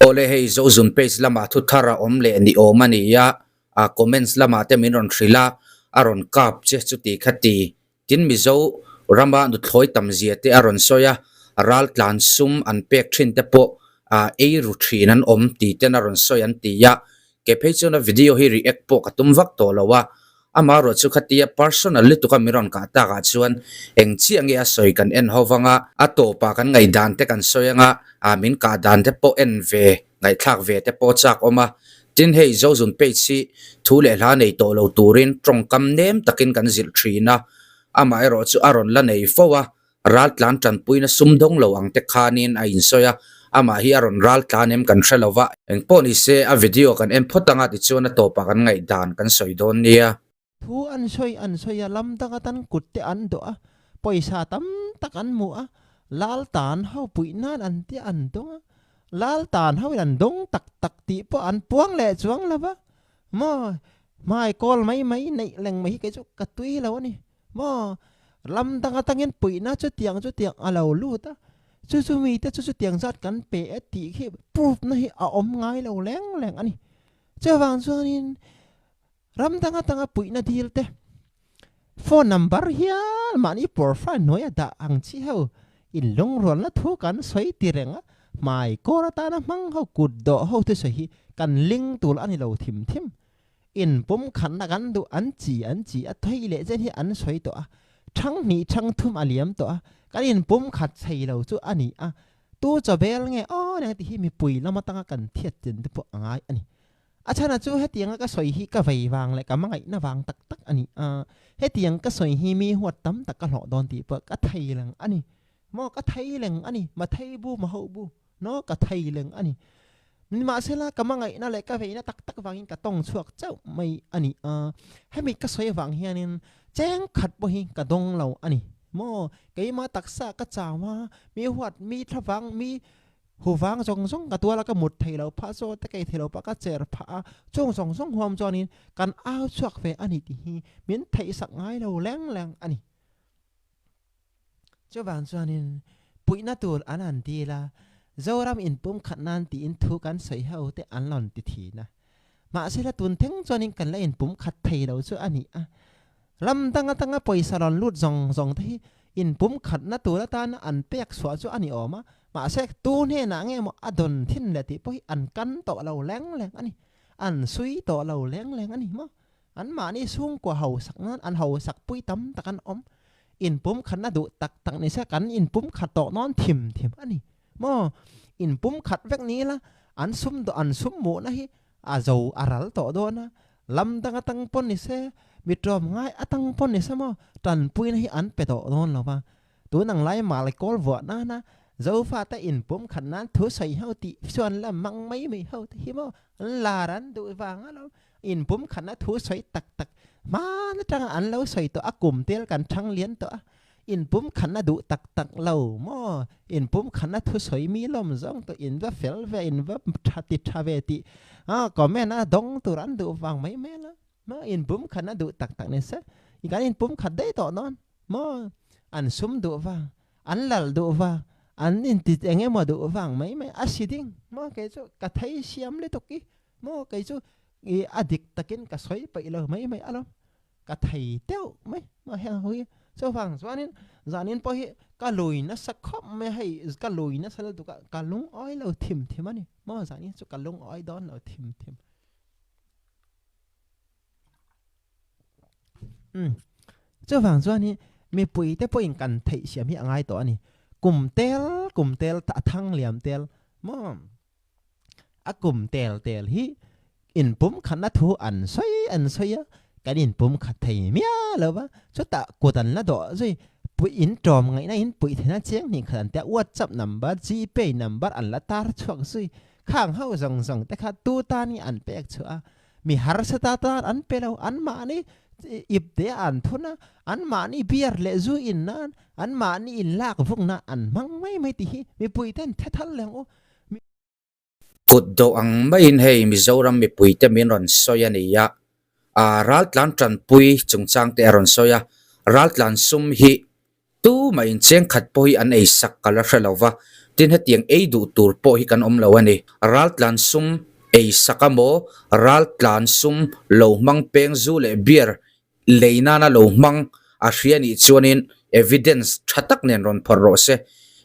ole hei zo zun page lama thu thara omle ni omania a comments lama te min ron thrila aron kap che chuti khati tin mizo rama nu thloi tam zia te aron soya raltlan sum an pek thin te po a eiru thin an om ti ten aron soyan ti ya ke phechona video hi react po katum vak to lawa amaro chu khatia personally to kamiron ka ta ga chuan engchi angia soi kan en howanga ato pa kan ngai dan te kan soyanga amin ka dan te po en ve ngai thak ve te po chak oma tin hei zo zun pe chi thule hla nei to lo turin trong kam nem takin kan zil thina ama ero chu aron la nei fowa raltlan tan puina sumdong lo ang te khanin a in soya ama hi aron raltlanem kan threlova engpo ni se a video kan en photanga ti chuan to pa kan ngai dan kan soidon nia thu an soi lam taka tan kutte an do a poisa tam takan mu a lal tan hau pui nan an ti an dong lal tan hau an dong tak ti po an puang le chuang la ba mo mai kol mai nei leng mai cái chỗ cái tui lo ni mo lam taka tangin pui na chu tiang alo lu ta chu mi ta chu tiang zat kan pe ti khi pup na hi a om ngai lo leng ani che wang chuanin ram tanga pui na dil te phone number hial mani profile noya da ang chi ho in long ron la thu kan soi ti renga mai ko ra ta na mang ho kut do ho te sahi kan link tul ani lo thim in pum khan na kan du an chi a thei le jen hi an soi to a thang ni thang thum aliam to a kan in pum khat chei lo chu ani a tu cho bel nge o ne ti hi mi pui lama tanga kan thiat chen te po angai ani achana chu hetiang ka soi hi ka vei wang le ka mangai na wang tak ani hetiang ka soi hi mi huat tam tak ka hlo don ti pa ka thei lang ani mo ka thei leng ani ma thei bu ma ho bu no ka thei leng ani ni ma sela ka mangai na le ka vei na tak wangin ka tong chuak chau mai ani he mi ka soi wang hianin cheng khat bo hi ka dong lo ani mo ke ma taksa ka chawa mi huat mi thawang mi hu vang song ka tua la ka mut thei lo pha so ta kai thei lo pa ka cher pha song hom chonin kan au chuak ve ani ti hi min thei sak ngai lo leng ani cho van chonin pui na tur anan ti la zoram in pum khat nan ti in thu kan sei hau te an lon ti thi na ma se la tun theng chonin kan la in pum khat thei lo chu ani a lam tanga poisa lon lut zong thi in pum khat na tur ta na an pek swa chu ani oma ma se tu ne na nge mo adon thin le ti poi an kan to lo leng ani an sui to lo leng ani mo an ma ni sung kwa hau sak nan an hau sak pui tam takan om in pum khat na du tak ni se kan in pum khat to non thim ani mo in pum khat vek ni la an sum mo na hi a zo aral to do na lam tang pon ni se mi trom ngai atang pon ni se mo tan pui na hi an pe to don lo ba tu nang lai ma lai kol vo na dấu pha ta in pum khăn nan thu sấy hao ti xuân là mang mấy mày hao thì mo là ran đội vàng á lo in pum khăn nan thu sấy tak mà nó chẳng ăn lâu sấy to akum tel kan thang liên to in pum khăn nan đủ tak lâu mo in pum khăn nan thu sấy mi lom zong to in va fel ve in va thati ve ti có mẹ na dong tu ran đội vàng mấy mẹ la mà in pum khăn nan đủ tak này se cái in pum khăn đấy to non mo ăn sum đội vàng ăn lal đội vàng anh in tít anh em mà đủ vàng mấy aciding mà cái chỗ cả thấy xiêm lấy tục kí mà cái chỗ cái addict ta kiến cả xoáy bậy lờ mấy alo cả thầy tiêu mấy mà heo hôi cho vàng cho nên bao hiện cả lùi nó sắc khóc mấy hay cả lùi nó sẽ được cả lúng ói lờ thìm anh mà cho nên cho cả lúng ói đó lờ thìm cho vàng cho nên mình bụi tới bụi cần thấy xiêm hiện ai đó này cùng tel ta thang liam tel mo a cùng tel hi in pum khăn na thu an xoay á cái in pum khát thầy mía lo ba cho ta của tần là đó rồi bụi in tròn ngày nay in bụi thế na chén thì khăn ta WhatsApp number GP number an la tar chuang rồi khang hao rong ta khát tu ta ni an pek chua mi har sa ta an pe lo an ma ni ip te an thuna an ma ni biar le zu in na an ma ni in lak vung na an mang mai ti hi mi pui ten thethal leng o kut do ang mai in hei Mizoram mi pui te min ron soya ni ya raltlan tran pui chungchang te ron soya raltlan sum hi tu mai in cheng khat poi an ei sak kala hrelowa tin he tiang ei du tur po hi kan om lo ani raltlan sum ei sakamo raltlan sum lo mang peng zu le beer leina na lo mang a hriani chuanin evidence thatak nen ron phorro se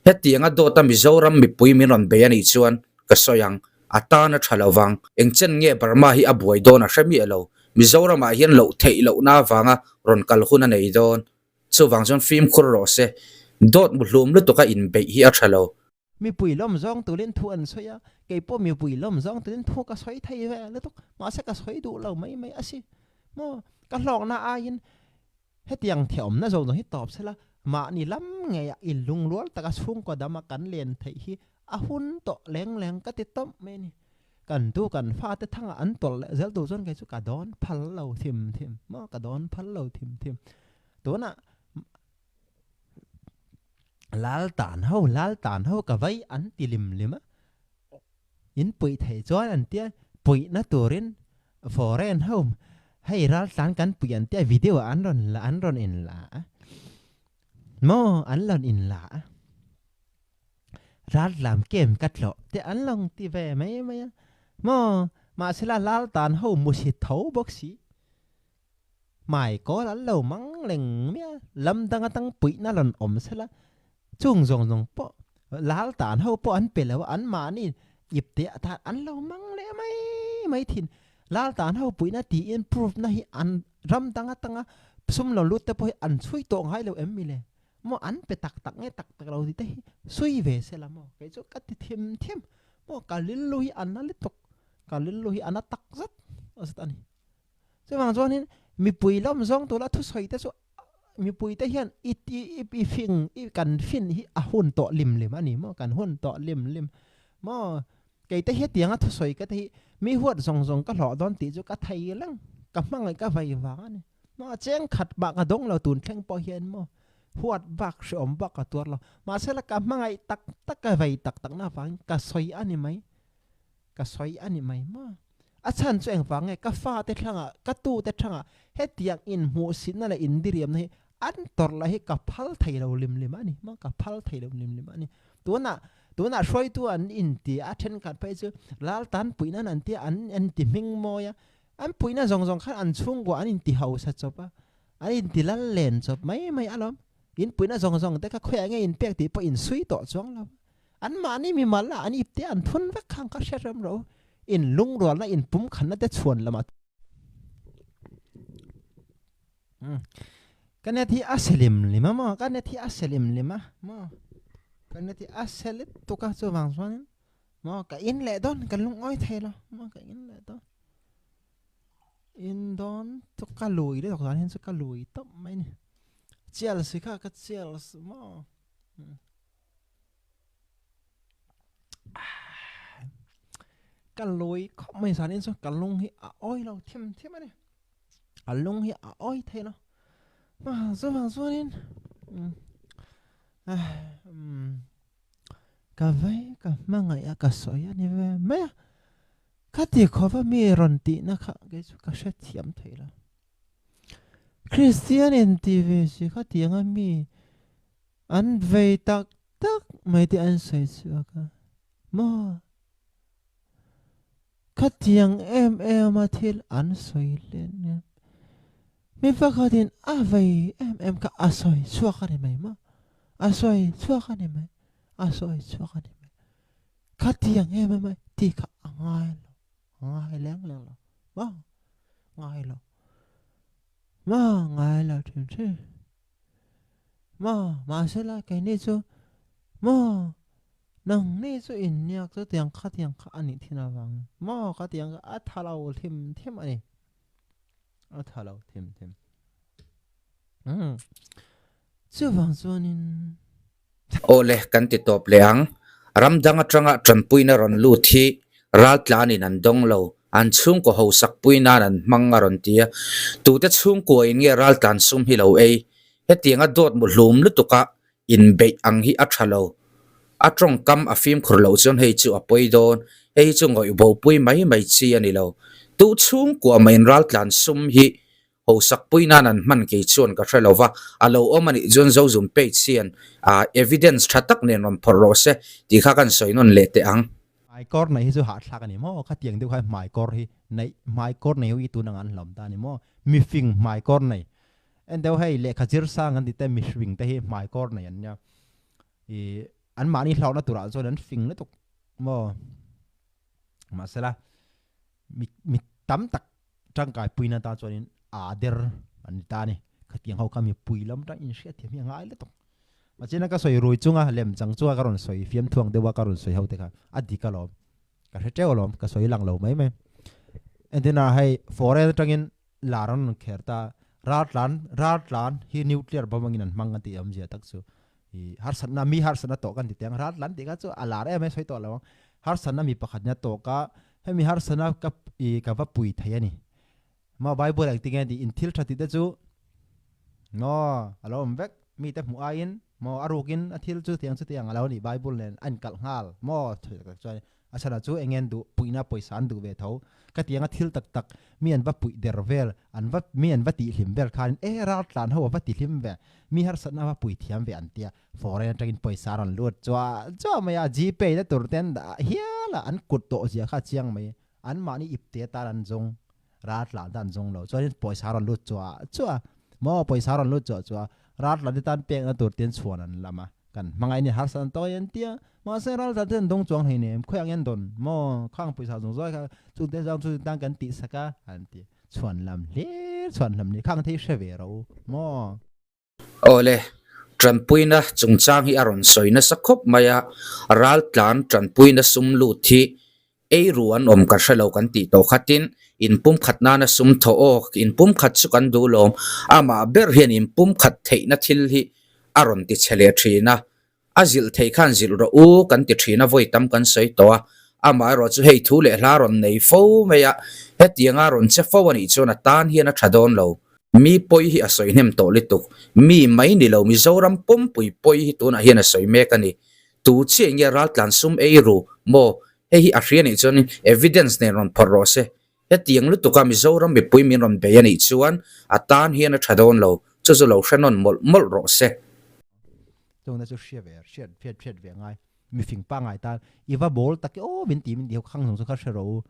he tianga do ta Mizoram mi pui min ron be ani chuan ka soyang atana thalawang engchen nge Burma hi abuai don a hremi alo Mizoram a hian lo theih lo na wanga ron kal khuna nei don chuwang jon film khur ro se dot mu hlum lu to ka in be hi a thalo mi pui lom zong tu len thu an soya ke po mi pui lom zong tu len thu ka soi thei ve le tok ma se ka soi du lo mai asi mo ka hlok na a yin he tiang thiom na zong hi top sela ma ni lam nge ya in lung lol ta ka sung ko dama kan len thei hi a hun to leng ka ti tom me ni kan tu kan fa te thanga an tol zel tu zon ke chu ka don phal lo thim mo ka don phal lo thim to na lal tan ho ka vai an ti lim in pui thei choi an tia pui na turin foreign home hay ral tan kan pui an tia video an ron in la mo an lon in la ral lam game kat lo te an long ti ve mai mo ma sila lal tan ho mu si thau boxi mai có lan lo mang leng mia lam tang pui na lon om sela chung zong po lal tan ho po an pe lo an ma ni ip te ta an lo mang le mai thin lal tan ho pui na ti improve na hi an ram tanga sum lo lut te po an sui to ngai lo em mi le mo an pe tak nge tak lo ti te sui ve se la mo ke chu ka ti them mo ka lil lu hi an na le tok ka lil lu hi an tak zat asat ani se wang zon hin mi pui lom zong to la thu soi te so mi pui te hian i fing i kan fin hi a hun to lim ani mo kan hun to lim mo ke te he tianga thu soi ka te mi huat zong ka lo don ti chu ka thei lang ka mangai ka vai wa ani mo cheng khat ba ka dong lo tun thleng po hian mo huat bak shom ba ka tur lo ma se la ka mangai tak ka vai tak na wang ka soi ani mai mo a chan chu eng wang ka fa te thlanga ka tu te thanga he tiang in mu sin na la in diriam nei an tor la hi ka phal thei lo lim ani ma ka phal thei lo lim ani tu na soi tu an in ti a then kan pe chu lal tan pui na an ti an ti ming mo ya an pui na zong khan an chung go an in ti hau sa chopa an in ti lal len chop mai alom in pui na zong te ka khoi nge in pek ti po in sui to chong la an ma ni mi mal la an ip te an thun vek khang ka sheram ro in lung ro na in pum khan na te chuan lama kan thi aselim lima mo kan thi aselim lima mo kan thi aselit to ka chu wang swan mo ka in le don kan lung oi the lo mo ka in le don in don to ka lui de to hin chu ka lui top mai ni chial si ka chial mo ka lui không mai san in so ka lung hi a oi lo thêm ani a lung hi a oi the lo mà số vàng số đến cả vay cả mang ngày cả sỏi anh về mấy các tiệc khó và mi ròn tị na khác cái số các set thiam thấy là Christianity về sự các tiệc anh mi anh về tak mấy tiệc anh soi chưa cả mà các tiệc em mà thiệt anh soi lên nha mi pakhatin avai em ka asoi chuak ani mai ma asoi chuak ani mai khatiang em mai ti kha ngai leng lo ma ngai lo thim ma se la kai ni chu ma nang ni chu in nyak chu tiang kha ani thina wang ma kha tiang a thalo thim ani thalo thim chu wang zonin ole kan ti top leang ramdang atanga tranpuina ron lu thi raltlani nan dong lo an chung ko ho sak puina nan manga ron tia tu te chung ko in nge raltan sum hi lo ei he tianga dot mu hlum lu tuka in be ang hi a thalo atong kam a film khur lo chon hei chu apoi don hei chu ngoi bo pui mai chi ani lo tu chung ko main raltlan sum hi pawh sak pui nan an man ke chuan ka threlova alo omani zon zo zum pe chian evidence thatak ne non phoro se ti kha kan soinon le te ang mai kor này hi chu ha thla kan mo kha tiang deu khai mai kor hi nei mai kor nei hi tu nang an lom ta ni mo mi fing mai kor nei en deu hai le kha jir sang an ti te mi fing te hi mai kor nei an nya i an ma ni hlau na tura zo an fing le tok mo masala mi tam tak tang kai pui na ta chuan der an ta ni kha tiang ho kha mi pui lam ta in sia thiam hi ngai le tok mà chỉ là cái soi rồi chung à lem chẳng chua cái rồi soi phim thuang đều qua cái rồi soi hậu thế cả adi cái lom cái treo lom cái soi lăng lầu mấy mấy anh thế nào hay foreign trong in laron kher ta raltlan hi nuclear bom ngin mang anti am je tak su hi har san na mi har san na to kan ti teng raltlan ti ka chu alar em soi to lo har san na mi pakhat na to ka he mi har san na ka i ka va pui thei ani ma bible ang ti nge di in thil thati te chu no alom vek mi te mu ain mo arukin athil chu tiang alo ni bible nen an kal ngal mo choi achana chu engen du puina poisan du ve tho ka tiang athil tak tak mi an va pui der vel an va mi an va ti hlim vel khan rat lan ho va ti hlim ve mi har san na va pui thiam ve an tia foreign train poisa ron lut chwa maya gp na tur ten da hiala an kut to zia kha chiang mai an ma ni ip te ta ran jong rat lan dan jong lo choi poisa ron lut chwa mo poisa ron lut chwa rat la tan pek na tur ten chuan an lama kan mangai ni har san to yan tia ma se ral ta ten dong chuang hei ne khoyang yan don mo khang puisa jong zoi kha chu te jang chu tang kan ti saka an ti chuan lam ni khang thei sheve ro mo ole trampuina chungchang hi aron soina sakhop maya raltlan trampuina sumlu thi eiruan om ka hrelo kan ti to khatin in pum khatna na sum tho ok in pum khat chu kan du lom ama ber hian in pum khat theih na thil hi aron ti chhele thina azil thei khan zil ro u kan ti thina voi tam kan soi to ama ro chu hei thu le hla ron nei fo meya hetianga ron che fo ani chona tan hian a thadon lo mi poi hi a soi nem to lituk mi mai ni lo Mizoram pum pui poi hi tu na hian a soi mek ani tu che nge raltlan sum eiru mo hei a hrian ni chon evidence ne ron phoro se hetiang lu tuka Mizoram be pui min ron be ani chuan atan hian a thadon lo chu lo hranon mol ro se chung na chu hriat ve ngai mi fing pa ngai ta iwa bol tak o min ti min diu khang song kha shero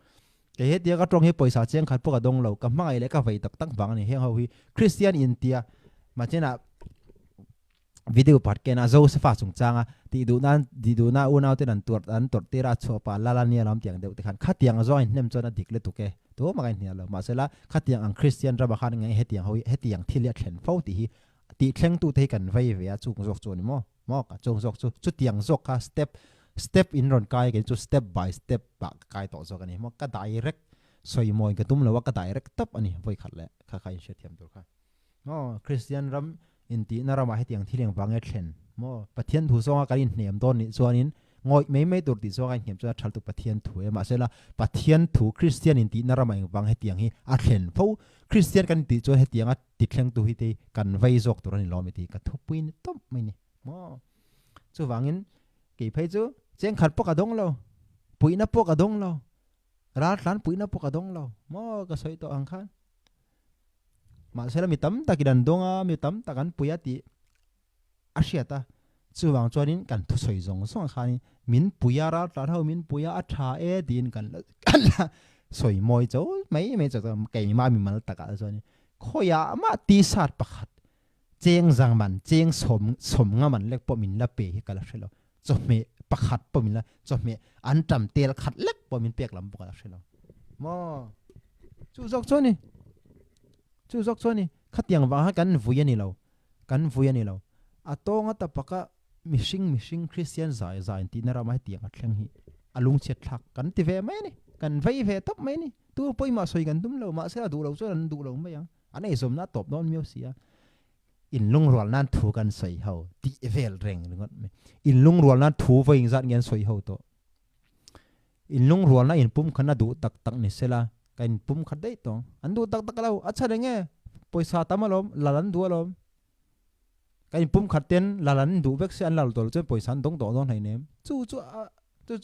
ke he dia ka trong he poisa cheng khat poka dong lo ka mangai le ka vai tak bang ni he ho hi Christian India ma chena video part ke na zo se fa chung changa ti du na u nau te nan tur te ra cho pa la la ni lam tiang deu te khan khat tiang zo in nem chona dik le tu ke to ma ngai ni lo ma se la khat tiang ang Christian ra ba khan ngai he tiang ho he tiang thilia thlen fo ti hi ti thleng tu te kan vai ve a chung zok chu ni mo ka chung zok chu tiang zok ka step in ron kai ke chu step by step ba kai to zo kani mo ka direct soi moi ka tum lo ka direct tap ani voi khat le kha khai she thiam tur kha mo Christian ram in ti na rama he tiang thileng wange thlen mo pathian thu zonga karin hnem don ni chuanin ngoi mei tur ti zonga hnem chu thal tu pathian thu e ma sela pathian thu Christian in ti na rama wang he tiang hi a thlen fo Christian kan ti chu he tiang a ti thleng tu hi te kan vai zok tur ani lo mi ti ka thupuin tom mai ni mo chu wangin ke phei chu cheng khat poka dong lo puina poka dong lo raltlan puina poka dong lo mo ka soi to ang khan ma sela mi tam takidan donga mi tam takan puya ti asiata chuwang chuanin kan thu soi zong song khani min puya raltlan ho min puya a tha e din kan soi moi cho mai cho ke ma mi mal taka chuani khoya ma ti sat pakhat cheng jang man cheng som nga man lek po min la pe hi kala shelo cho me pakhat po min la cho me an tam tel khat lek po min pek lam pokala shelo mo chu zok choni khatiang wa kan vuya ni lo atonga tapaka mishing Christian zai ti na ramai tiang athleng hi alung chet thak kan ti ve mai ni kan vai ve top mai ni tu poi ma soi kan tum lo ma se du lo chu an du lo mai yang anei som na top non miu sia in lung rol nan thu kan soi ho ti vel reng ngot me in lung rol na thu vai ing zat ngen soi ho to in lung rol na in pum khana du tak ni sela kan pum khat dei to an du tak lo acha renge poisa tamalom lalan du alom kan pum khat ten lalan du vek se an lal tol che poisan dong to don hai nem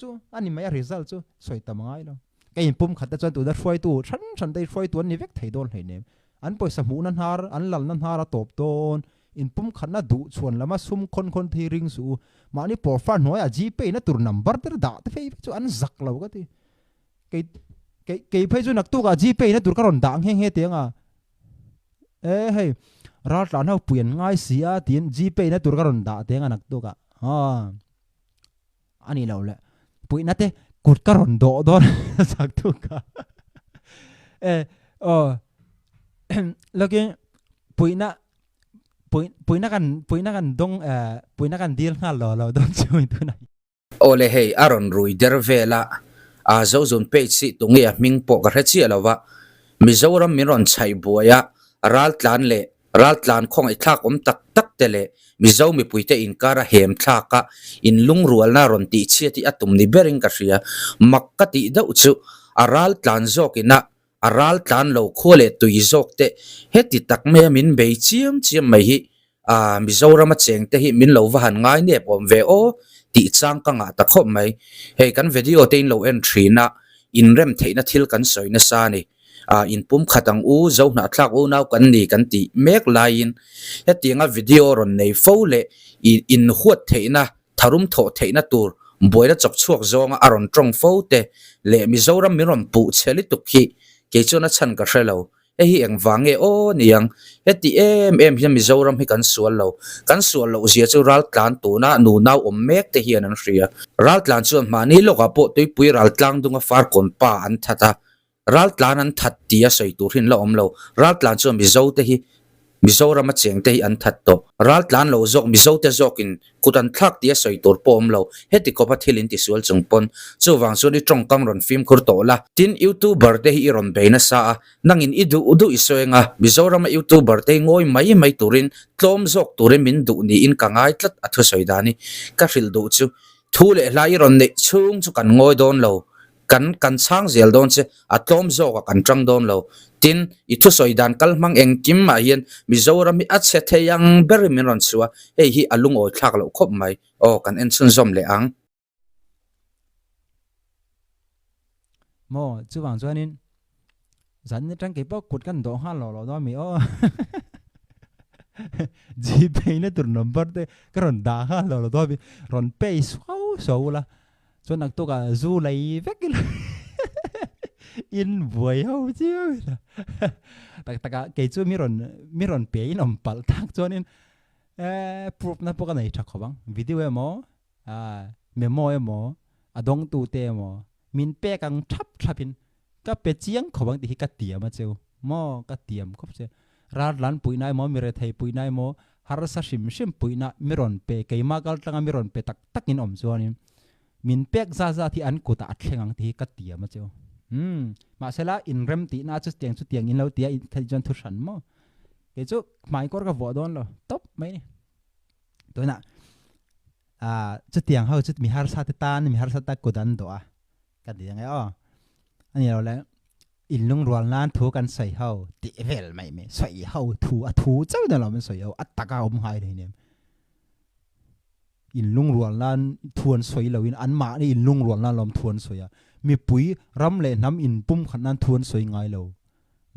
chu ani mai result chu soi tamangai lo kan pum khat ta chu da foi tu than dei foi tu ni vek thei don hai nem an poisa mu nan har an lal nan har top ton in pum khat na du chuan lama sum kon thi ring su ma ni por fan noi a gp na tur number ter da te fe chu an zak lo ka ti ke phei chu nak tu ka gp na tur ka ron dang heng he tianga hey raltlan hau puyan ngai sia tin gp na tur ka ron da tianga nak tu ka ani lo le pui na te kut ka ron do don sak tu ka lagi pui na kan dong pui na kan deal nga lo dong chui tu nai ole hei aron rui der vela a zo zon page si tungia ming po ka hrechi alawa Mizoram miron chai buaya raltlan khong i thak tak tele mizo mipuite in kara hem thaka in lung rual na ron ti chiati atum ni bering ka ria makkati da uchu raltlan zokina raltlan lo khole tui zok te heti tak me min bei chiam mai hi Mizoram cheng te hi min lo wa han ngai ne pom ve o ti chang ka nga ta khop mai hei kan video tein lo entry na in rem theina thil kan soi na sa ni in pum khatang u zo na thlak u nau kan ni kan ti mek lain hetinga video ron nei fole in huat theina tharum tho theina tur boira chok chuak zonga aron trong fote le Mizoram miron pu cheli tukhi ke chona chan ka hrelo hi eng wange o niang heti em hi Mizoram hi kan sual lo zia chu raltlan tu na nu nau om mek te hian an hria raltlan chu mani loka po toipui raltlang dunga far kon pa an thata raltlan an that tia soi tur hin lo om lo raltlan chu mizo te hi Mizoram cheng te hi an that to raltlan lo zok mizo te zokin kutan thak tia soi tur pom lo heti ko pathilin ti sual chungpon chu wang chu ni tong kam ron film khur to la tin youtuber te hi ron beina sa nangin udu isoenga Mizoram youtuber te ngoi mai turin tlom zok turin min du ni in kangai tlat athu soidani ka ril du chu thule lai ron ne chung chu kan ngoi don lo kan chang zel don che atlom zo ka kan trang don lo tin ithu soidan kalmang eng kim ma hian Mizoram mi achhe theyang ber min ron chuwa hei hi alung oi thak lo khop mai kan en chun zom le ang mo chu wang chuanin zan ni tang ke pa kut kan do ha lo do mi gp na tur number te karon da ha lo do mi ron pay so la cho nak to ka zu lai vek in voi ho chiu tak ke chu miron pe in om pal tak chonin proof na po ka nei thak khobang video emaw memo emaw adong tute emaw min pe kang thapin ka pe chiang khobang ti ka tiam ma cheu mo ka tiam khop che raltlan puina emaw mi re thei puina emaw har sa shim puina miron pe keima kal tanga miron pe tak in om chuanin min pek za thi an kuta athlengang ti ka tia ma cheu ma sela in rem ti na chu tiang in lo tia thai jon thu san mo ke chu mai kor ka vo don lo top mai ni to na chu tiang ho chu mi har sa ta kudan do ka diang ani lo le in lung rual nan thu kan sai ho ti vel mai me sai ho thu chau da lo man sai ho ataka om hai le nem in lung rual lan thuan soi lo in an ma ni in lung rual lan lom thuan soya mi pui ram le nam in pum khan nan thuan soi ngai lo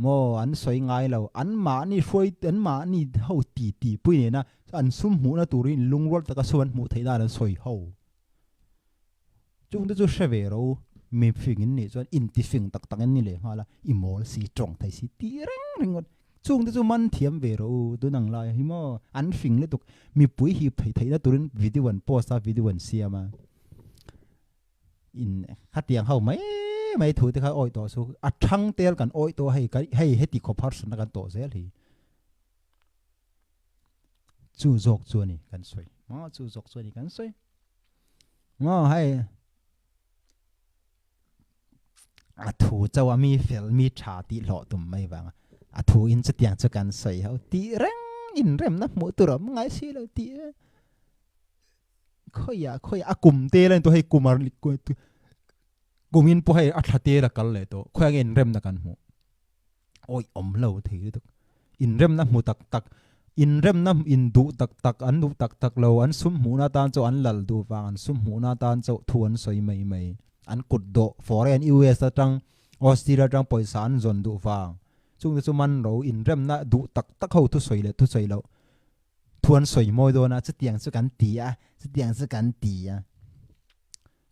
mo an soi ngai lo an ma ni foi an ma ni ho ti pui ne na an sum hu na turin lung rual ta ka suan mu thei da soi ho chung de chu sheve ro mi fing in ni chuan in ti fing tak an ni le hala imol si trong thai si ti reng chung de chu man thiam ve ro tu nang lai hi mo an fing le tuk mi pui hi thei da turin video one post video one siama in hatiang hau mai thu te kha oi to su athang tel kan oi to hei heti kho phar sun kan to zel hi chu jok chu ni kan soi mo chu jok chu ni kan soi mo hai thu chawa mi fel mi tha ti lo tum mai wang thu in chu tiang chu kan soi hau ti reng in rem na mu tu ram ngai si lo ti khoi akum te len to hei kumar gumin po hai athate ra kal le to khoang in rem na kan mu oi om lo thei tu in rem na mu tak in rem na in du tak an du tak lo an sum mu na tan cho an lal du wang an sum mu na tan cho thuan soi mai an kut do foreign us tang Australia tang poisan zon du wang chung de chu man ro in rem na du tak ho thu soi lo thuan soi moi do na chu tiang chu kan ti a chu tiang chu kan ti a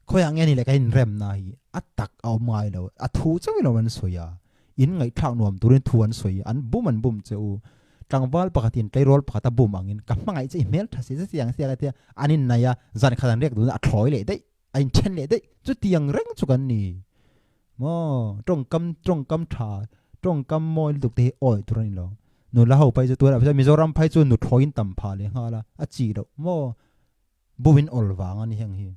khoi ang ni le ka in rem na hi atak au mai lo a thu chu lo man soi a in ngai thang nom turin thuan soi an bum chu tangwal pakhatin tleirol pakhata bum angin ka mangai che mel thasi che tiang sia la tia anin naya zan khadan rek du na thloi le dei ain chen le dei chu tiang reng chu kan ni mo trong kam tha trong kam moi duk te oi turin lo nu la ho pai chu tu la Mizoram pai chu nu thoin tam pha le ha la a chi do mo buwin ol wang ani heng hi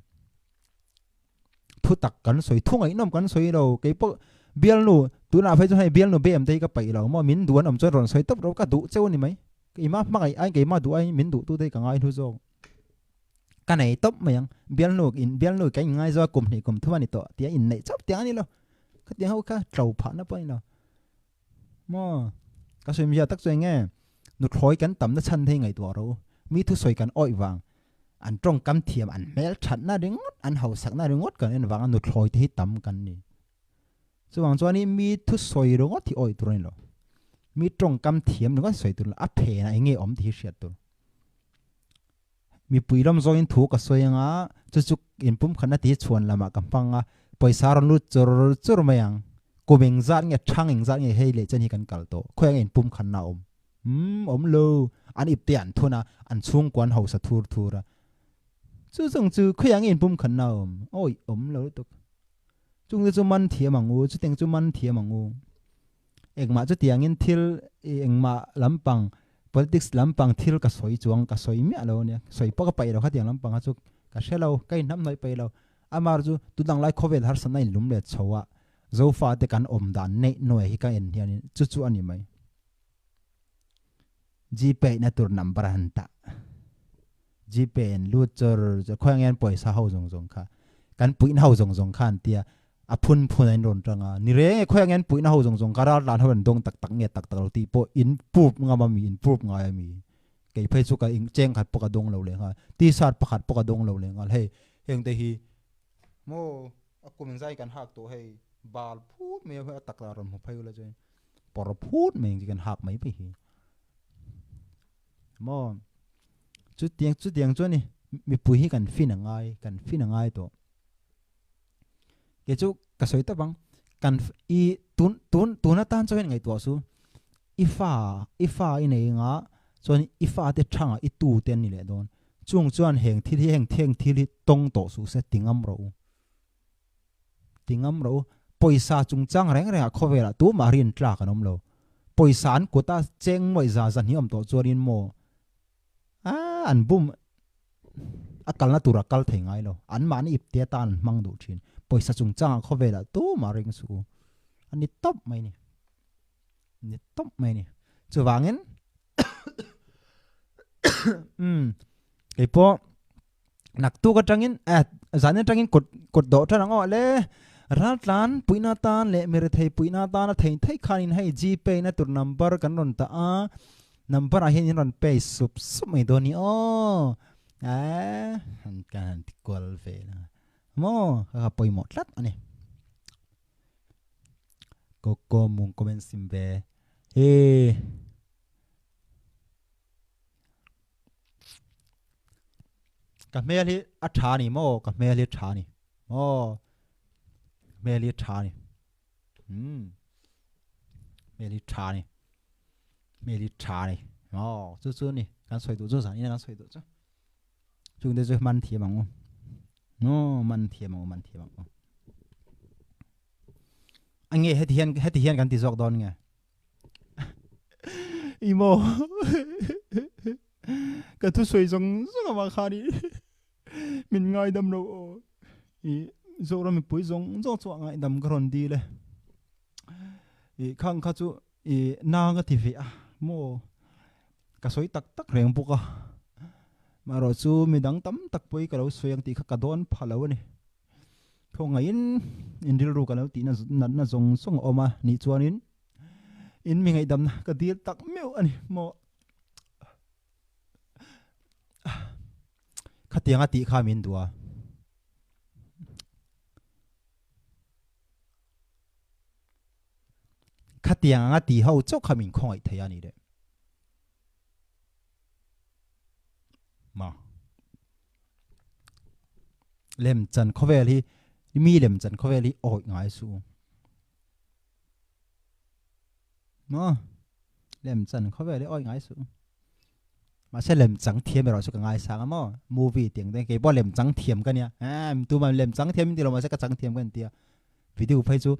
thu tak kan soi thu ngai nom kan soi lo ke po bial nu tu na phai chu hai bial nu bem te ka pai lo mo min duan om choi ron soi top ro ka du cheu ni mai ke ma ngai ai ke ma du ai min du tu te ka ngai thu zo ka nei top mayang bial nu kai ngai zo kum ni kum thwa ni to tia in nei chop tia ni lo ka tia ho ka trau pha na pai lo mo ka soi mi ya tak choi nge nu thloi kan tam na chan the ngai to ro mi thu soi kan oi wang an trong kam thiam an mel that na ringot an hau sak na ringot kan en wang nu thloi te tam kan ni chuang chuan ni mi thu soi rongo thi oi turin lo mi trong kam thiam rongo soi tur a phe na nge om thi hriat tur mi puilam zo in thu ka soyanga chu in pum khana ti chuan lama kampanga paisa ron lu chur mayang komeng zat nge thanging zat nge hei le chani kan kal to khoyang in pum khan na om lo an ip te an thuna an chung kwan ho sa thura chu khoyang in pum khan na oi om lo to chung chu man thiam angu chu teng chu man thiam angu ekma chu tiang in thil engma lampang politics lampang thil ka soi chuang ka soi mi alo ne soi pa ka pai ro kha tiang lampang chu ka shelo kai nam noi pai lo amar chu tu dang lai khovel har sanai lum le chowa zo fa te kan om dan nei noi hi ka en hian chu ani mai gpe na tur number hanta gpe en lu chor khoyang en poisa ho jong kha kan puin ho jong khan tia a phun ai ron tanga ni re khoyang en puina ho jong kara lan hoan dong tak nge tak ti po in pup nga ma mi in pup nga mi ke phei chu ka ing cheng khat poka dong lo le ha ti sat pakhat poka dong lo le ngal he heng te hi mo akum zai kan hak to hei bal phut me ha tak la ron mo phai la je por phut me ji kan hak mai pe hi mo chu tiang chu ni mi pui hi kan fin ngai to ke chu ka soi ta bang kan I tun na tan choin ngai to su ifa ine nga chon ifa te thanga I tu ten ni le don chung chuan heng thi tong to su se tingam ro poisa chung chang reng a khowela tu marin tla kanom lo poisan ko ta cheng moi za hi om to chorin mo an bum akal na tura kal thengai lo an man ip te tan mang du thin poisa chung chang khowela tu maring su ani top mai ni chu wangin ke po nak tu ka tangin zane tangin kot do tha ngo le raltlan puina tan le mere thei puina tan theih khanin hei gpe na tur number kan ron ta a number a hin ron pay sup mai do ni han kan ti kol fe na mo ka poi mo tlat ani ko mung komen simbe ka meli a tha ni mo ka meli tha ni meli tha ni chu ni kan soi du chu san ni kan soi du chu chung de chu man thi mang man thi mang ange hetian kan ti jok don nge emaw ka thu soi jong ma khani min ngai dam lo zora mi pui jong chu ngai dam gron di le khang kha chu na ga ti ve mo ka soi tak reng buka ma ro chu mi dang tam tak pui ka lo soyang ti kha ka don phalo ni thong ngai in dil ru ka lo ti na jong song oma ni chuanin in mi ngai dam na ka dil tak meu ani mo khatianga ti kha min dua khát tiếng ngã tì hậu chốc khăm mình không ai thấy anh ấy đấy mà lem chân khó về đi mi lem chân khó về đi ôi ngái su nó lem chân khó về đi ôi ngái su mà sẽ lem trắng thiêm rồi số cái ngái sáng mà movie tiếng đây cái bao lem trắng thiêm cái nha tụi mà lem trắng thiêm thìเราsẽ cái trắng thiêm cái tia video phải chú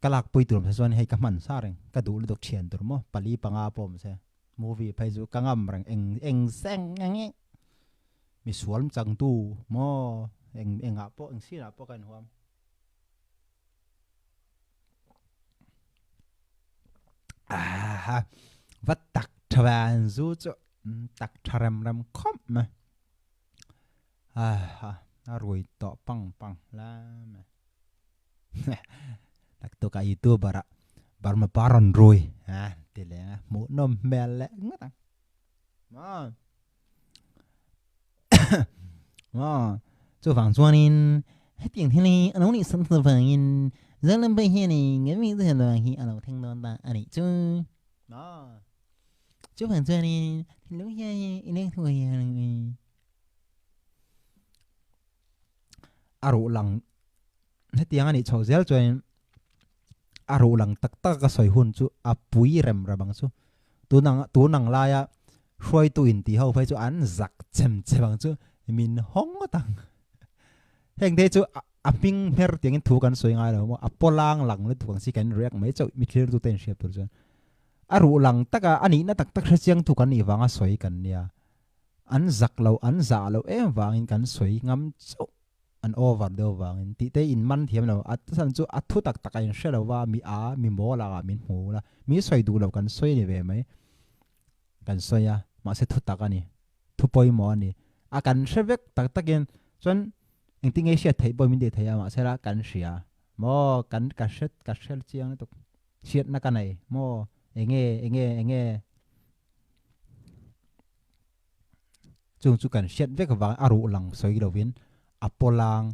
cái lạc bồi tụi mình sẽ hay cái mặn sao reng cái đủ được tiền tụi mình Pali panga pom sẽ movie phải chú cái ngầm reng eng sang nghe mi sual chẳng tu mo eng apo eng sin apo kan huam vắt tắc thvan zu cho tắc tharam ram khom mà rồi to pang la mà tắc to cái itu bara Burma baron rồi thì là một nom mel lẽ ngất cho phẳng cho nên hết tiếng thế này anh ấy sống từ phẳng in rất là bây giờ này người mình rất là khi anh ấy thanh đoan ta anh ấy cho phẳng cho nên lúc này anh ấy thôi aro lăng hết tiếng anh ấy chào zel cho nên aro lăng tắc tắc cái sợi hun chú fuih rem ra bằng chú tu năng lai á xoay tu in tí hậu phải chú ăn giặc chém bằng chú mình hóng tăng hiện thế chú mình mer tiếng thuกันสวยงามแล้วมั้งปอลังหลังเลยถูกสิกันเรียกไม่จะมีเรื่องตัวเต็มเชียบตัวจนรู้หลังตักอันนี้นะตักเสียงถูกกันนี่วางสวยกันเนี่ยอันจักเราอันจ่าเราวางกันสวยงามจุอันโอเวอร์เดียววางที่เตอินมันเทียมเราสันจูทุตักกันเชื่อเราว่ามีโมละมีหูละมีสวยดูเรากันสวยนี่เว้ไหมกันสวยมาเสทุตักกันนี่ทุปอยหมอนี่กันเชื่อเวกตักกันจนanh tiếng Asia thấy bồi mình để thấy mà sẽ là cắn xỉa mò cắn cắt sét chiang tục xiết na cái này mò anh nghe chung chú cắn xiết với cái vàng aru lăng soi đầu viên apolang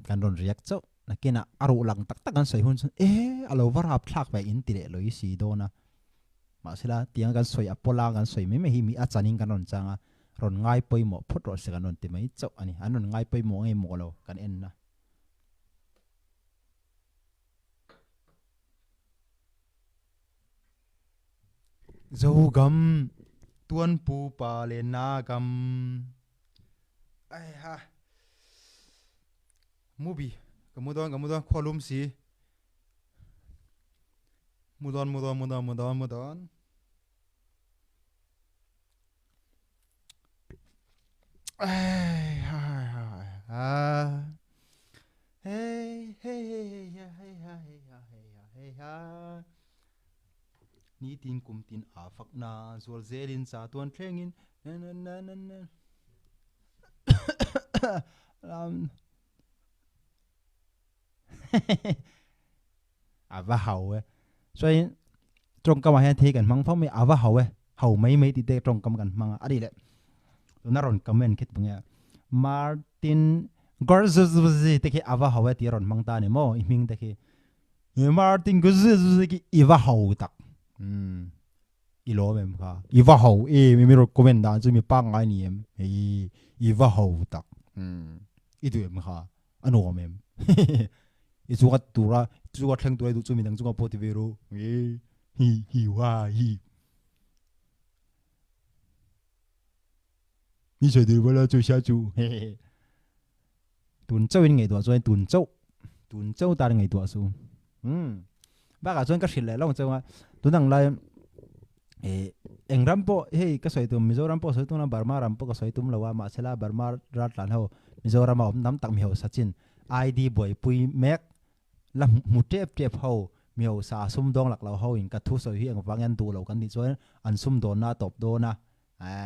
cắn đòn riết chỗ là kia na aru lăng tắc tắc cắn soi hun alo var hấp thắc về in tỉ lệ lối xì đô na mà sẽ là tiếng cắn soi apolang cắn soi mấy hi mi achanin cắn đòn chang rồi ngay bây mỏ phốt rồi sẽ cần nôn tìm mấy chỗ anh rồi ngay bây mỏ ngay mỏ lâu cần en na dâu gầm tuôn pu pa lên na gầm ai ha movie kamu don kolum si mudon Nitin tin afak na zual zelin sa tuan trengin ava hậu so trong cái mà thấyกันmang phong mi ava hậu mấy tí tê trong cái mang đi lệ nó rồi comment kết bằng Martin Gorzuzi teki ava hậu thì rồi mang ta này mo mình teki Martin Gorzuzi ki ava hậu tak ilo mem kha ava hậu mi rồi comment đã cho mi pa ngai ni em ava hậu tak itu em kha ano mem izuga tura zuga thlang tura du chu mi dang zuga poti vero hi wa hi mi sai de wala chu sha chu tun châu in ngày tua rồi tun châu ta ngày tua su ba cả rồi cái chuyện này long châu tun đang lại eng rampo hey cái soi tụm Mizoram po soi tụm na Burma rampo cái soi tụm lawa mà sẽ là Burma raltlan ho Mizoram mà nắm tặng miêu sachin ID boy pui mek làm một trep ho miêu sa sum dong lạc lao ho in cái thu soi hi ang vangan tu lo kan ni choi an sum don na top do na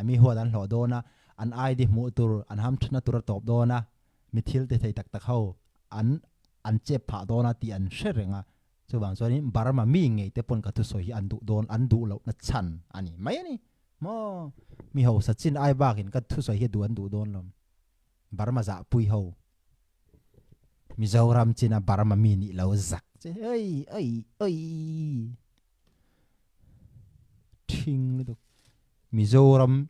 mi ho dan lo do na an ID mu tur an ham thna tur top do na mi thil te thei tak ho an chep pha do na ti an sherenga chu bang choi ni Burma mi ngei te pon ka thu soi hi an du lo na chan ani mai ani mo mi ho sachin ai ba in ka thu soi hi du don lom Burma za pui ho Mizoram china Burma mi ni lo zak ơi ơi ơi thing được Mizoram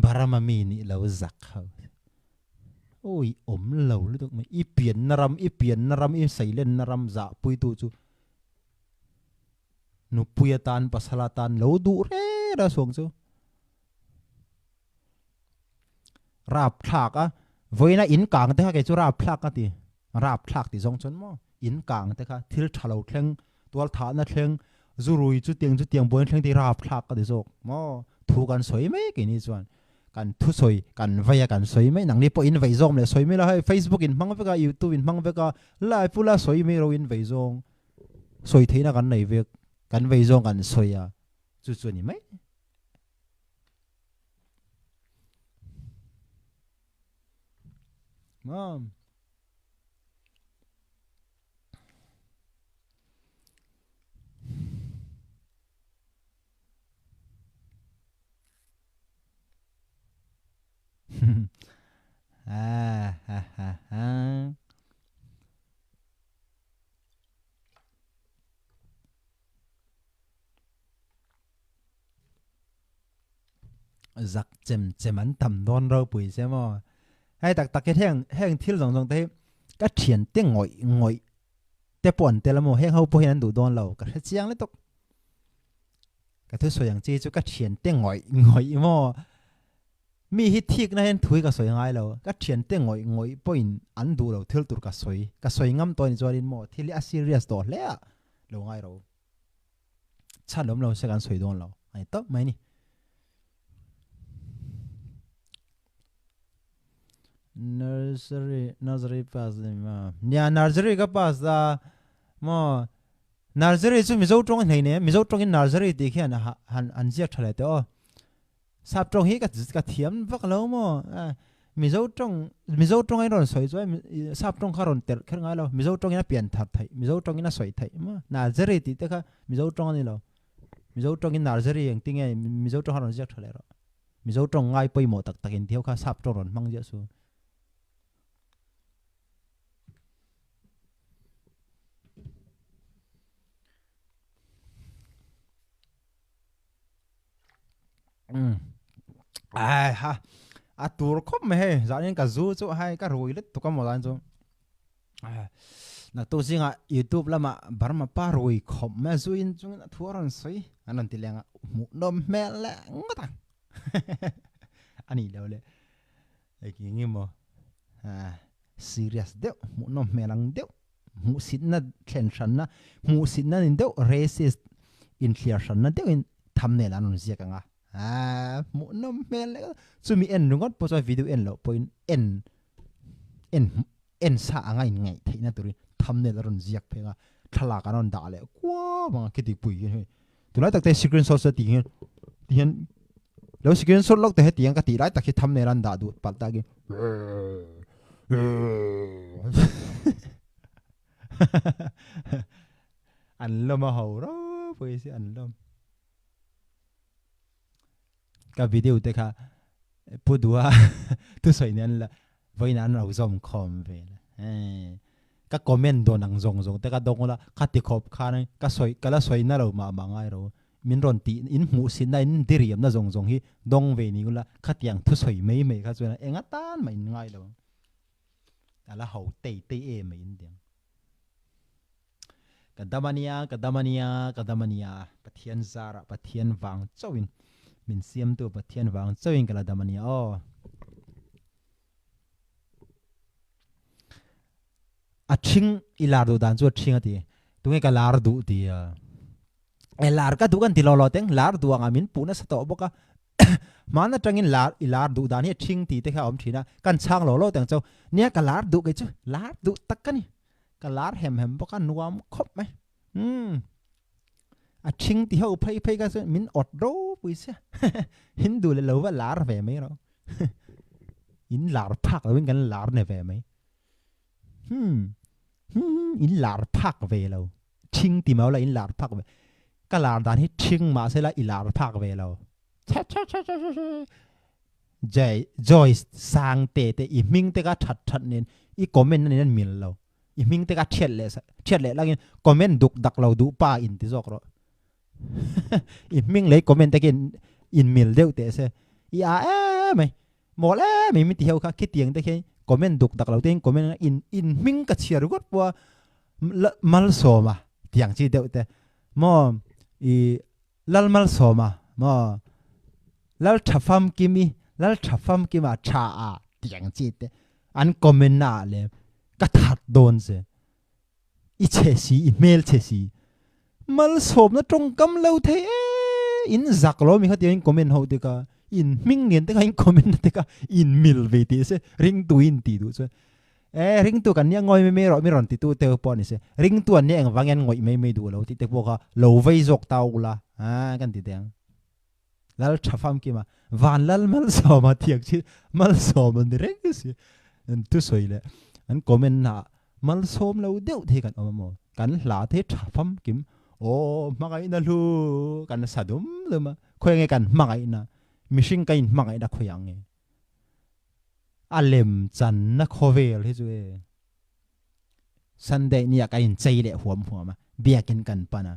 Burma mini lâu giặc hậu ôi lâu được mà ít biển naram ít say lên naram dạ pui tu chu nu puyatan pasalatan lâu du re ra xuống chu rap thạc á với na in cảng thế cái chu rap thạc á thì giống chốn mo in cảng thế cả thil thalo theng tual thả na theng zurui chu tiang boin theng thì rap thạc á thì zok mo thuกันสวยไหมกี่นี่ชวนกันทุสวยกันไว้กันสวยไหมหนังนี้พออินไว้ซองเลยสวยไหมล่ะให้ Facebook อินมังเวกา YouTube อินมังเวกาไลฟ์พูละสวยไหมเราอินไว้ซองสวยที่น่ากันไหนเวกกันไว้ซองกันสวยอ่ะจุดๆนี่ไหมมอมgiặc chém ăn tầm đòn rau bụi xem mà hayตักแห้งที่สองเต้ก็เฉียนเต้งง่อยแต่ป่อนแต่ละโมแห้งเขาพอเห็นดูดอนเราก็เชียงเลยตกก็ทุกส่วนอย่างจีจุก็เฉียนเต้งง่อยมอมีฮิตทิกนะเห็นถุยก็สวยง่ายเราก็เฉียนเต้งง่อยพออินอันดูเราทิลตุรก็สวยงามตัวนี้จวดินโมที่เรียกซีเรียสตัวแล้วเราง่ายเราชัดล้มเราใช้การสวยดอนเราไอ้ต๊อบไหมนี่nursery pass ma nya nursery ka pass da mo nursery chu mizo trong nei ne mizo trong in nursery ti khian han jiak thale te o sap trong hi ka thiam vak lo mo mizo trong ai ron soi choi sap trong kharon ter kher ngai lo mizo trong ina pian that thei mizo trong ina soi thei ma nursery ti te kha mizo trong ani lo mizo trong in nursery yang ting ai mizo trong haron jiak thale ro mizo trong ngai poi mo tak in thiau kha sap trong ron mang je su tour khop me he za nen ka zu chu hai ka roi let to ka mo dan chu na to singa YouTube lama Burma pa roi khop me zu in chung na thuaron soi anan ti lenga mu nom me la ngata ani lo le ai ki ngi mo serious de mu nom me lang de mu sit na tension na mu sit na in de racist inflation na de in thumbnail anon sia ka nga mu nom mel chu mi en rungot po video en lo point en sa anga in ngai theina turi thumbnail ron ziak phenga thala kanon da le kwa ma kiti pui he tulai takte screenshot sa ti hian lo screenshot lok te he tiang ka ti lai takhi thumbnail an da du pal ta gi an lo ma ho ro pui si an lo cái video thế cả bút đua tôi soi nên là với nó nào zoom com về các comment đồ năng zong thế cả đông là các tiệc họp khá này các là soi nó đâu mà ngay rồi mình run tí in mu xin này in diriam nó zong hi đông về ní là các tiếng tôi soi mấy các chuyện là em ngắt tan mà in ngay đâu là hậu tây em mà in tiếng kadamania pathian zara pathian vàng chawin min siam tu pathian wang chawin kala damania o a thing ilar du dan chu thing ati tunge ka lar du ti e lar ka du kan ti lo teng lar du anga min puna sa to boka mana tangin ilar du dan hi thing ti te kha om thina kan chang lo teng chaw nia ka lar du ke chu lar du takani ka lar hem boka nuam khop mai thing ti hau phai ka min ot ro pui se hindu le lo wa lar ve mai ro in lar phak lo kan lar ne ve mai in lar phak ve lo thing ti mau la in lar phak ve ka lar dan hi thing ma se la i lar phak ve lo joy sang te i ming te ka that nen i comment nen mil lo iming te ka thiet le langin comment duk dak lo du pa in ti zok ro iming le comment te kin in mil deu te se ya mai mo le mi ti heu kha ki tiang te ke comment duk dak lo te comment in ming ka chiar got po mal so ma tiang chi deu te mo i lal mal so ma mo lal thafam ki ma cha a tiang chi te an comment na le ka that don se i che si email che si mal som na trong kam lo the in zak lo mi kha tiang comment ho te ka in ming ngen te ka in comment te ka in mil ve ti se ring tu in ti du se ring tu kan nya ngoi me ro mi ron ti tu te po ni se ring tu an ne ang wangen ngoi me du lo ti te po ka lo vei zok tau la kan ti teng lal thafam ki ma van lal mal so ma thiak chi mal so man reng si an tu soi le an comment na mal som lo deu the kan mo kan la the thafam kim o magai na lu kan sadum le ma khoi nge kan magai na mishing kain magai da khoyang nge alem chan na khovel he chu e sunday nia kain chei le huam ma biakin kan pana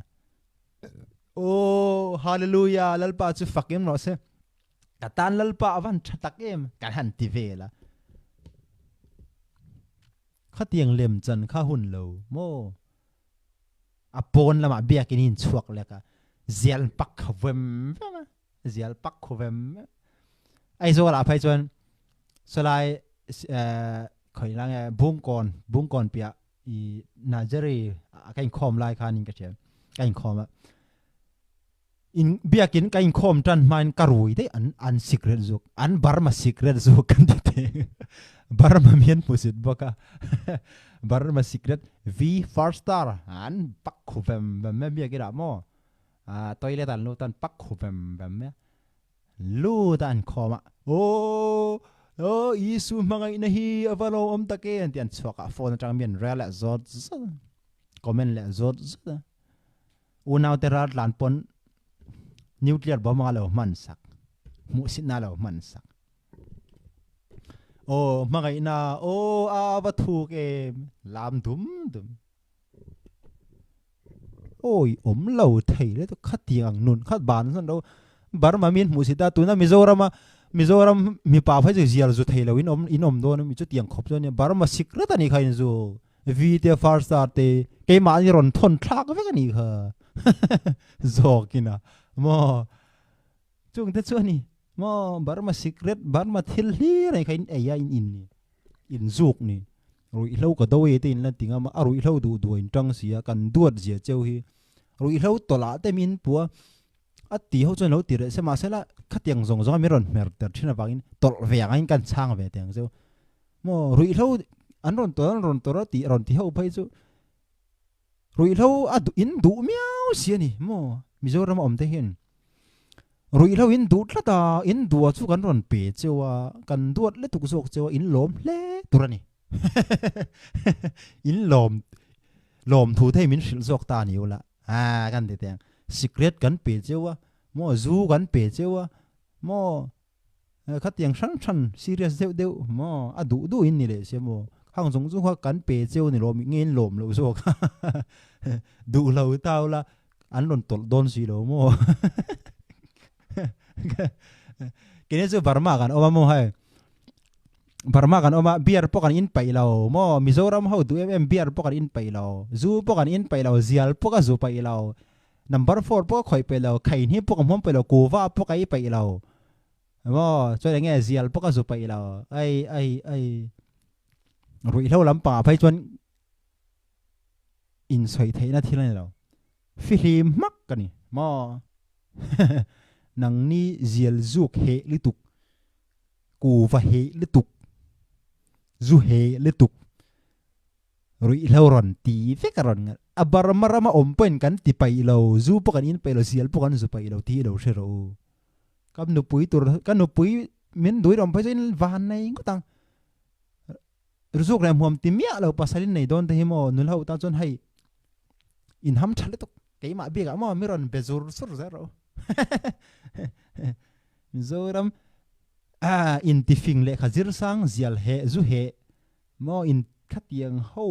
oh hallelujah lalpa chu fakim no se katan lalpa avan thatak em kan han ti vela khatiang lem chan kha hun lo mo apon lama biakin in chuak leka zial pak khwem zial pak khwem ai zo la phai chon solai khoi lang bung kon pia i najari kain khom lai khanin ka chen kain khom in biakin kain khom tan main karui de an secret zuk an Burma secret zuk kan te Burma mian pusit boka Burma secret v first star an pak khuvem bam biakira mo toilet an lu tan pak khuvem bam lu tan khoma isu mangai na hi avalo om take an tian chwaka phone tang mian rel zot comment le zot unaw te raltlan pon nuclear bomb lo man sak mu sit na lo man sak mangai na ava thu ke lam dum oi om lo thei le to khatiang nun khat ban san do Burma min mu sita tu na Mizoram mi pa phai zial zu thei lo in om do mi chu tiang khop zo ne Burma secret ani khain zu vi te first te ke ma ni ron thon thak ve ka ni kha zokina mo chung te chu ni mo Burma secret Burma thil hi rai khain ya in zuk ni rui lo ka do e te in la tinga ma rui lo du in tang sia kan duat zia cheu hi rui lo tola te min puwa ati ho chon lo ti re se ma se la khatiang zong mi ron mer ter thina bangin tol ve ngain kan chang ve teng zo mo rui lo an ron to ron ti ho phai chu rui lo in du miao sia ni mo Mizoram om te hin rui lo in du tla da in du chu kan ron pe chewa kan duat le tuk zok chewa in lom le turani in lom thu thei min sil zok ta niu la kan ti teng secret kan pe chewa mo zu kan pe chewa mo khatiang san serious deu mo du in ni le se mo hang jong zu kha kan pe cheu ni lo mi ngin lom lo zo du lo tao la an lon tol don si lo mo kene chu Burma kan oma mo hai Burma kan oma beer po kan in pai lo mo Mizoram ho du beer po kan in pai lo zu po kan in pai lo zial po ka zu pai lo number 4 po khoi pai lo khai ni po kam hom pai lo ku wa po kai pai lo mo cho le nge zial po ka zu pai lo ai rui lo lam pa phai chon in soi thei na thila lo film mak kani mo nang ni zial zuk he lituk ku va he lituk zu he lituk rui lo ron ti fe karon abar marama om pen kan ti pai lo zu po kan in pai lo zial po kan zu pai lo ti lo she ro kam nu pui tur kan nu pui min dui rom phai in van nei ko tang ruzuk ram hom ti mia lo pasalin nei don te himo nul ho ta chon hai in ham chale to ke ma bi ga mo miron bezur sur zero Mizoram in ti fing le khazir sang zial he zu he mo in khatiang ho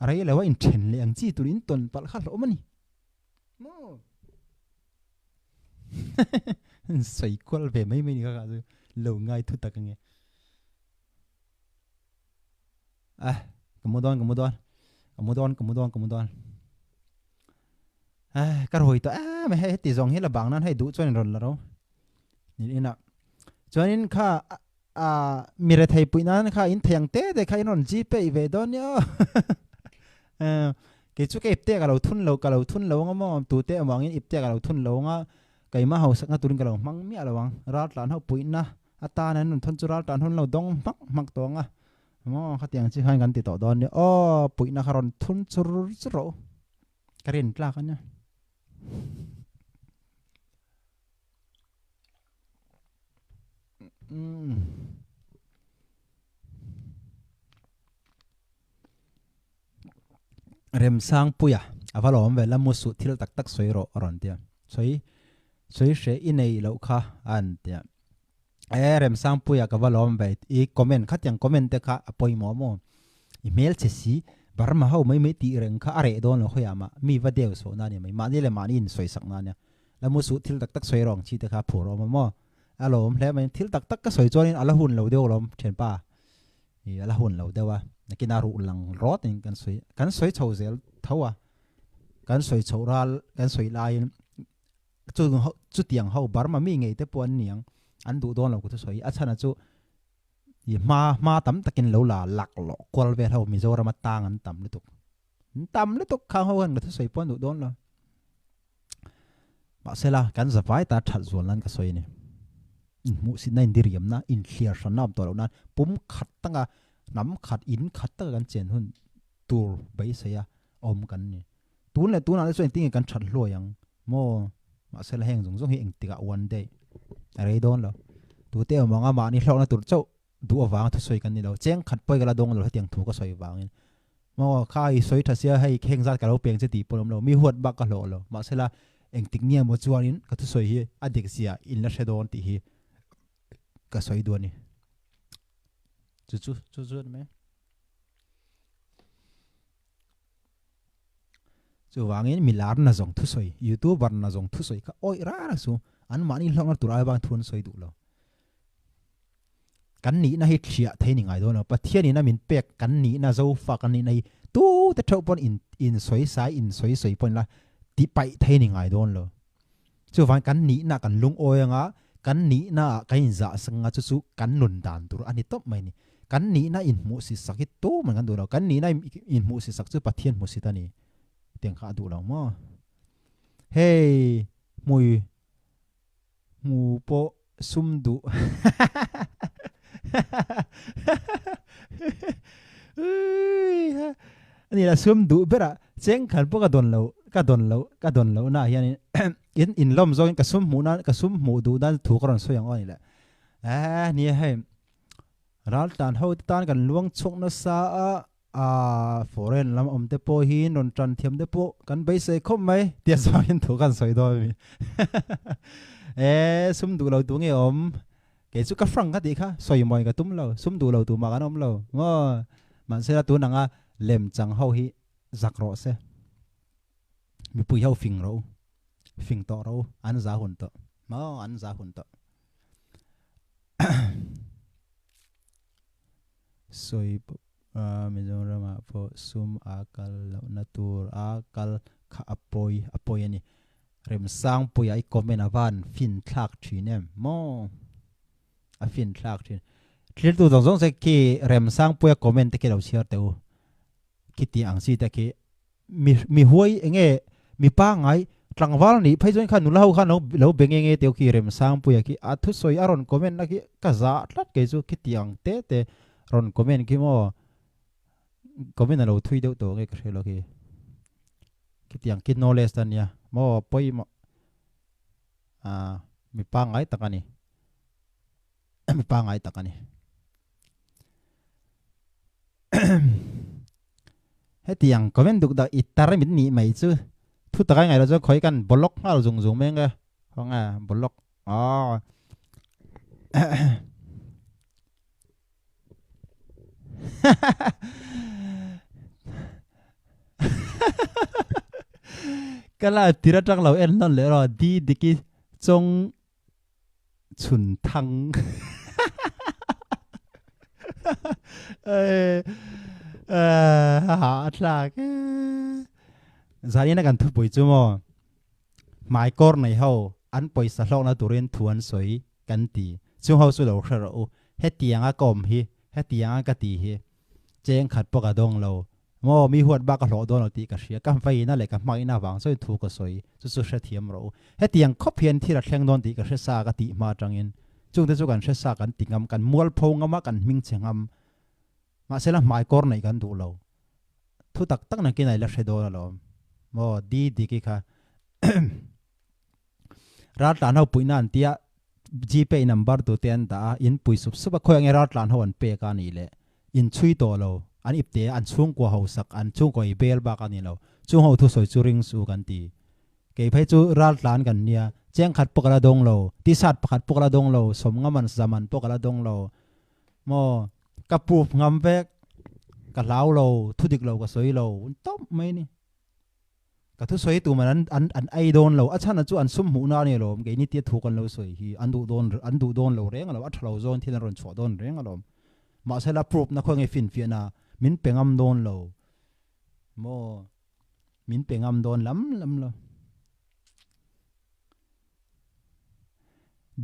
arai lewa in ṭhin le ang chi turin ton pal kha lo mani mo soi kwal ve mai mai ni ka zu lo ngai thu tak nge kemudian cái hồi to mày hay tí dòng hết là bảng nan hay đủ cho nên rồi là đâu nhìn nè cho nên kha mi ra thầy bụi nan kha in thèng té để kha non chi pe về đó nhá cái chú cái ip té cả lâu thun lâu ngắm mà tụ té mong in ip té cả lâu thun lâu ngá cái mà hậu sắc ngá tụ cả lâu mang mía lâu vang raltlan hậu bụi na ta nên thun chú raltlan thun lâu dong mắc to ngá mà khát tiếng chỉ hai ngàn tỷ tỏ đó nhá bụi na kha ron thun chú rô cái rền la cái nhá rem sang puya avalom ve lamu su thil tak tak soi ro ron tia soi she inei lo kha an tia rem sang puya ka valom ve I comment khat yang comment te kha apoi mo email che si Burma hau mai ti reng kha are don lo khoyama mi va deu so na ni mai ma ni le ma in soi sak na nya lamu su thil tak tak soi rong chi te kha phuro mo alom hle mai thil tak tak ka soi chonin ala hun lo deu lom chen pa I ala hun lo dewa nakina ru lang rot in kan soi chho zel thawa kan soi chho ral kan soi lai chu tiang hau Burma mi ngei te pon niang an du don lo ku soi a chana chu ma tam takin lo la lak lo kwal ve hau Mizoram tang an tam le tuk kha hau han ka soi pon du don lo ba sela kan zawai ta that zon lan ka soi ni mu si nain diriam na in clear shanam to lo na pum khat tanga nam khat in khat ta kan chen hun tur bai saya om kan ni tun le so ting kan that lo yang mo ma sela heng jong hi eng tika one day are don lo tu te manga ma ni hlok na tur chau du awang thu soi kan ni lo cheng khat poi gala dong lo tiang thu ka soi wangin mo khai soi tha sia hei kheng zat ka lo peng che ti polom lo mi huat ba ka lo ma sela eng tik nia mo chuanin ka thu soi hi adik sia in la shedon ti hi ka soi do ni chu me chu wangin milar na zong thu soi youtuber na zong thu soi ka oi ra su an mani hlong na turai bang thun soi du lo kan ni na hi thia thei ni ngai do no pathian ni na min pek kan ni na zo fa kan ni nei tu te thau pon in soi sai in soi pon la ti pai thei ni ngai don lo chu wang kan ni na kan lung oyanga kan ni na kain za sanga chu kan nun dan tur ani top mai ni kan ni na in mu si sakit to man kan do lo kan ni na in mu si sak chu pathian mu si ta ni tiang kha du lo mo hey mu po sum duนี่ละซุมดูเบระเจ้งขันพวกกระดนเหลาน่ะยันอินล้อมซอยกระซุมหมูนั้นกระซุมหมูดูด้านถูกกระดนสวยอย่างอ้อนี่แหละนี่ให้ร้านตานเฮาตานกันล้วงชกนัสซาฟอเรนลำอมเตโปหินนจันเทียมเตโปกันไปใส่คมไหมเดี๋ยวซอยถูกกันสวยด้วยซุมดูเราตัวเงี้ยอมcái chú cá phăng cái gì khác xoay mồi cái túm lâu sum đủ lâu tụ mà cái nôm lâu ngó mà sẽ là tụ năng lem chẳng hậu hi giặc rõ sẽ mi bùi hậu phình to râu ăn giá hồn to mà ăn giá hồn to xoay Mizoram po sum akal natur akal kha apoi ani rem sang pui ai komen avan fin thak thin em mo fin thak thin thlir tu dong se ki rem sang pui comment te ke lo share teu ki ti ang si te ki mi huai enge mi pa ngai tlangwal ni phai join khan nulau khan lo beng enge teu ki rem sang pui ki athu soi aron comment na ki ka za tlat ke chu ki ti ang te ron comment ki mo comment na lo thui deu to nge ka lo ki ti ang ki knowledge tan ya mo poi mo mi pa ngai takani mi pa ngai takani heti yang comment duk da itar min ni mai chu thu ta ngai lo cho khoi kan block ha zung meng ga hong block cái là tira trăng lâu em non lẽ rồi đi đi cái trong chuẩn thăng hả là cái giờ này nó cần thu bồi chứ mà mai cor này hậu anh bồi sát lông là tụi em thuần suyกันตีช่วงเขาสุดเราเชื่อเราเฮตียงอากอมฮีเฮตียงอากตีฮีเจงขัดปกดงเราโมมีหัวบักหลอดเราตีกระเชียกันไฟนั่นแหละกันไม่น่าวังส่วนถูกกระสวยสุดเสียมเราเฮตียงคบเพียนที่เราแข่งโดนตีกระเชียซากตีมาจังยินจุงที่จุกันเชียซากันติงกันมัวพงกันมากันมิงเชียงมาเสร็จแล้วไม้กอร์ในกันดูเราทุกตักนั่นกินไหนละเชดโดนเราโมดีกี่ค่ะรัฐหลานเขาปุ่นนั่นเตี้ยGPay number ตัวเตียนตาอินปุ่ยสุบคอยงรัฐหลานเขาอันเปย์กันนี่แหละอินช่วยตัวเราอันอิบเตอันช่วงกว่าเขาสักอันช่วงกว่าอีเบลบ้ากันนี่เราช่วงเขาทุสอยจูริงสู้กันตีเกี่ยไปจูรัฐหลานกันเนี่ยแจ้งขัดปกระดงเราที่สัตว์ขัดปกระดงเราสมงมันสมันปกระดงเราโมกับปูงามเวกกับเล้าเราทุดิกเรากับสวยเราต้มไม่นี่กับทุสวยตัวมันอันไอโดนเราอัชนะจูอันซุ่มหูน่าเนี่ยเราเกี่ยนี่เตี้ยถูกกันเราสวยฮีอันดูโดนเราเร่งเราอัชเราโดนที่นั่นรอนชัวโดนเร่งเรามาใช้ละพรูฟนะคนไงฟินเฟียนะมินเปงอัมโดนเราโมมินเปงอัมโดนล้ำเรา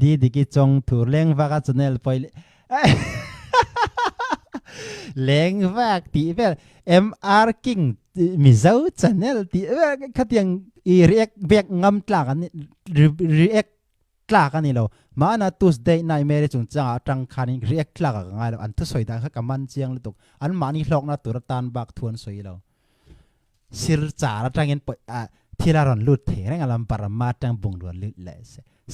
ดีกิจงถูเร่งว่ากันจะเนี่ยไปเร่งว่าตีเวล MR King Mizo channel ตีเวลขัดยังเรียกเบียกงำตลากันนี่เรียกตลากันนี่เรามาหน้า Tuesday นายเมย์จงจ้าจังคันเรียกตลากันง่ายเราอันทุสวยดังเขากำมันเจียงเลยตุกอันมานี่หลอกนะตัวตานบักทวนสวยเราสิรจ่าเราจังเงินปที่เราหลอนลุดเถะนั่งอารมณ์ปรมาจังบุงดวนลุดเลย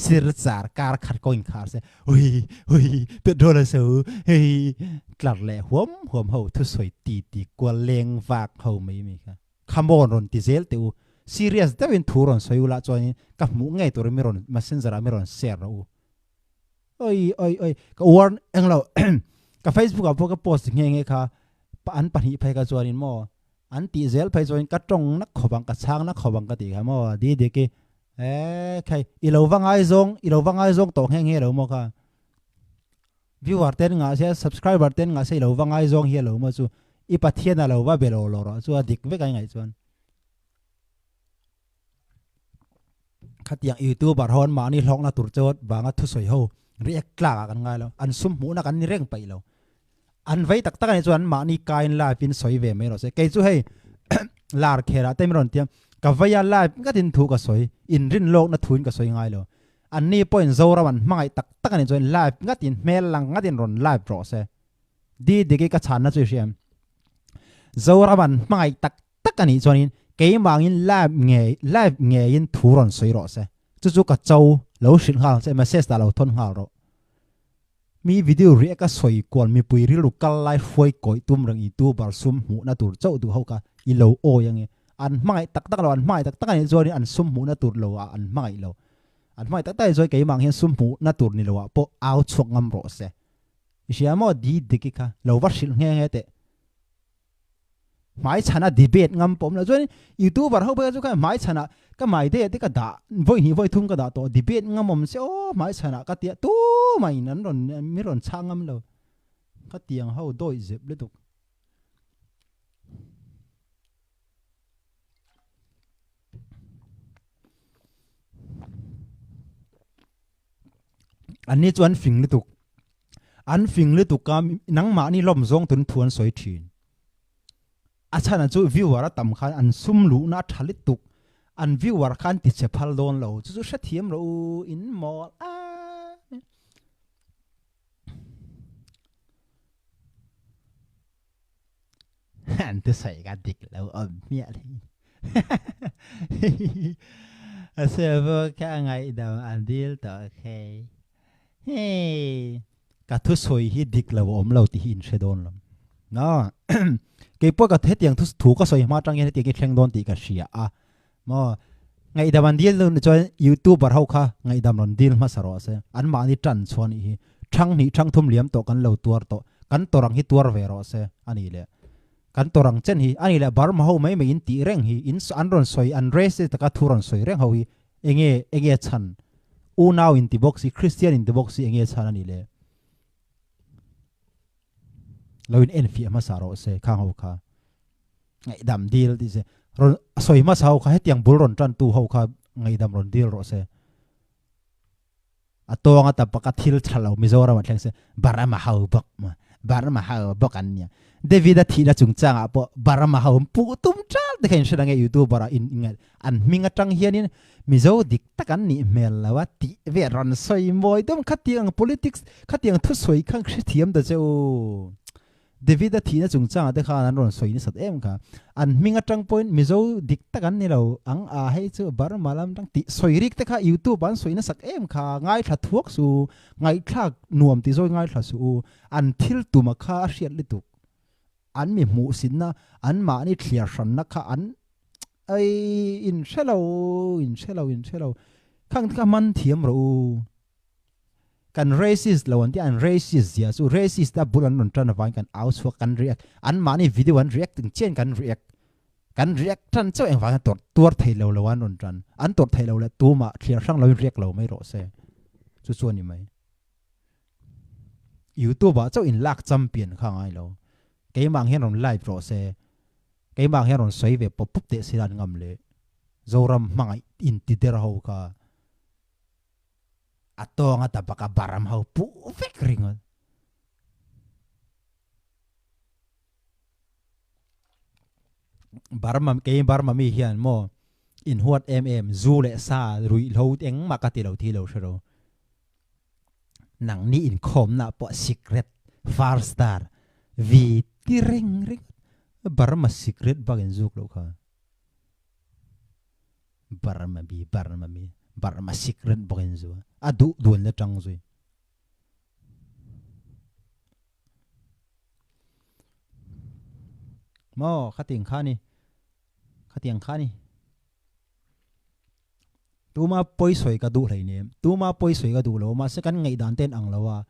สิรจ่าการขัดก้นขาดเสียเฮ้ยเป็นโดนเลยสูเฮ้ยกลัดแหล่หัวเขาทุสวยตีกว่าเลงฝากเขาไม่มีค่ะคำบอกรอนติเซลติวซีเรียสแต่เป็นทูรอนสวยละจอยกับหมูไงตัวไม่รอนมาเส้นสระไม่รอนเสียเราเอ้ยก็วอร์นเองเรากับ Facebook กับพวกก็โพสต์เงี้ยค่ะอันปัญหาไปกับจอยนี่มั่วอันติเซลไปจอยกระจงนักขบังกระช่างนักขบังกระตีค่ะมั่วดีกี่ใครอีเราวังไอซงตกแห้งเรามั่วค่ะวิวเต้นงาเสีย subscriber เต้นงาเสียเราวังไอซงเฮียเรามั่วจู่อีปัทเทียนเราว่าเบลล์เราจู่ดิกเวกันไงจวนขัดอย่างยูทูบฮอนมานี่ลองนะตุรจดบางทุสวยเขาเรียกกล้ากันไงแล้วอันซุ่มหูนักอันนี่เร่งไปแล้วอันไว้ตักในจวนมานี่กายลายเป็นสวยเวไม่หรอกเสียเกยจู่ให้ลาร์เคราเต็มร้อนเตียงกับไว้ยาลายก็ดินถูกกับสวยอินรินโลกนัทุนกับสวยไงแล้วอันนี้พออินโซรามันไม่ตักในจวนลายก็ดินเมลังก็ดินร้อนลายโปรเซดีเด็กก็ชาญนะจู่เชียมโซรามันไม่ตักในจวนเกี่ยมังยินลายเงยยินทูรอนสวยรอเสจู่กับเจ้าเราสินหาเสมาเสสตาเราทนหาเรามีวิดีโอเรียกก็สวยกว่ามีปุยริลุกัลไลฟ์ไฟก่อยตุ้มเรื่องอีตูบาร์ซุมหูน่าตัวเจ้าดูเขาก็อีโลโอยังไงอันไม่ตักเราอันไม่ตักในจวนอันซุมหูน่าตัวเราอันไม่เราอันไม่ตักจวนเกี่ยมังยินซุมหูน่าตัวนี่เราพอเอาช่วงงำรอเสเสียมั่วดีดิกิค่ะเราวัดสินเงี้ยเตะหมายชนะดีเบตงำผมแล้วจนยูทูบเขาไปจุกันหมายชนะก็หมายเดียที่ก็ด่าvoiทุ่งก็ด่าตัวดีเบตงำผมเสียโอ้หมายชนะก็เตี้ยตู้ไม่นั้นรอนไม่รอนช่างงำเราก็เตียงเขาโดยเจ็บเลยตุกอันนี้จวนฟิงเลยตุกอันฟิงเลยตุกก็นังหมานี่ล้มซงตุนทวนสวยทีนอาจารย์จู่วิววาระต่ำขันอันซุ่มหลูน่าทะลิตุกอันวิววาระขันติดเชพัลโดนเราจู่เสถียมเราอินมอลอันที่ใส่กันดิกแล้วเมียเลยเสือพวกแค่ไงเดาอันดีลต่อเคเฮ้กัทุสวยฮิดิกแล้วเราตีหินเชดอนเราเนาะเกี่ยวกับเทตียงทุถูกก็สวยมากจังยังเตียงเชียงโดนตีกับเชียมั่วไงดำมันดีลเลยจอยยูทูบเขาค่ะไงดำมันดีลมาสรอเสอันมานี่จันชวนอีช่างนี่ช่างทุ่มเหลี่ยมโตกันเราตัวโตกันตัวรังฮิตัวเวรอเสอันนี้เลย kan torang chen hi ani la Burma ho mai in ti reng hi in an ron soi an race ta ka thuron soi reng ho hi enge chan u now in the box Christian in the box enge chan ani le loin en fi ma sa ro se khang ho kha ngai dam deal ti se ron soi ma sa ho kha hetiang bul ron tran tu ho kha ngai dam ron deal ro se atonga ta pakhat thil thalo Mizoram thleng se barama hau bok ma barama hau bok an nya David thi da chung chang a po barama hau pu tum chal de khen shadang YouTube bara in an minga tang hianin Mizo dik takan ni mel lawa ti ve ron soi moi dom khatiang politics khatiang thu soi khang khrithiam da cheu David thi na chung chang de kha an ron soi ni sat em kha an minga tang point Mizo dik takan ni lo ang a hei chu barama lam tang ti soi rik te kha YouTube an soi na sak em kha ngai tha thuak su ngai thak nuam ti zoi ngai thla su an thil tu ma kha a hriat li tu an mi mu sin na an ma ni thliar hran na kha an ai in shelo khang ka man thiam ro kan racist lawan ti an racist ya so racist da bulan non tan van kan out so kan react an ma ni video an react ting chen kan react tan chau eng wa tor thei lo lawan non tan an tor thei lo la tu ma thliar sang lo react lo mai ro se chu chu ni mai YouTube ba chau in lak champion khang ai lo cái mang hiền rồng live rồi xe cái mang hiền rồng xoay về pop pop để xí ngầm lệ Mizoram mang in ti der hậu cả atong at baka baram hậu pu vek ringon Burma mi hiền mo in huat zu lệ sa rui lâu tiếng makati lâu thi lâu sero nang ni in khom na po secret far star vì ti reng Burma secret bagin zuk lo kha Burma secret bagin zu adu duan le tang zui mo khatiang khani tuma poi soi ka du hlei ne tuma poi soi ka du lo ma se kan ngai dan ten ang lawa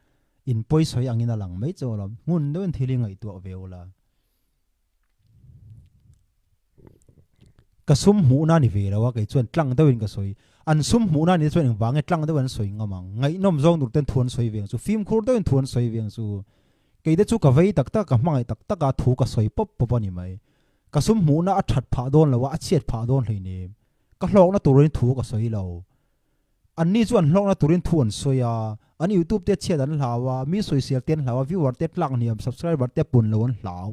in poi soi angina lang mai cholam ngun don thili ngai tu veula ka sum mu na ni velawa kai chuan tlang dawin ka soi an sum mu na ni chuan wange tlang dawan soi ngamang ngai nom zong dur ten thuan soi veng chu film khur dawn thuan soi veng chu keide chu ka vei tak tak ka mangai tak tak ka thu ka soi pop pop ani mai ka sum mu na a that pha don lawa a chet pha don hlei ne ka hlok na turin thu ka soi lo an ni chuan hlok na turin thuan soya an YouTube te chet an hlawa mi social ten hlawa viewer te tlang niam subscriber te pun lon hlaw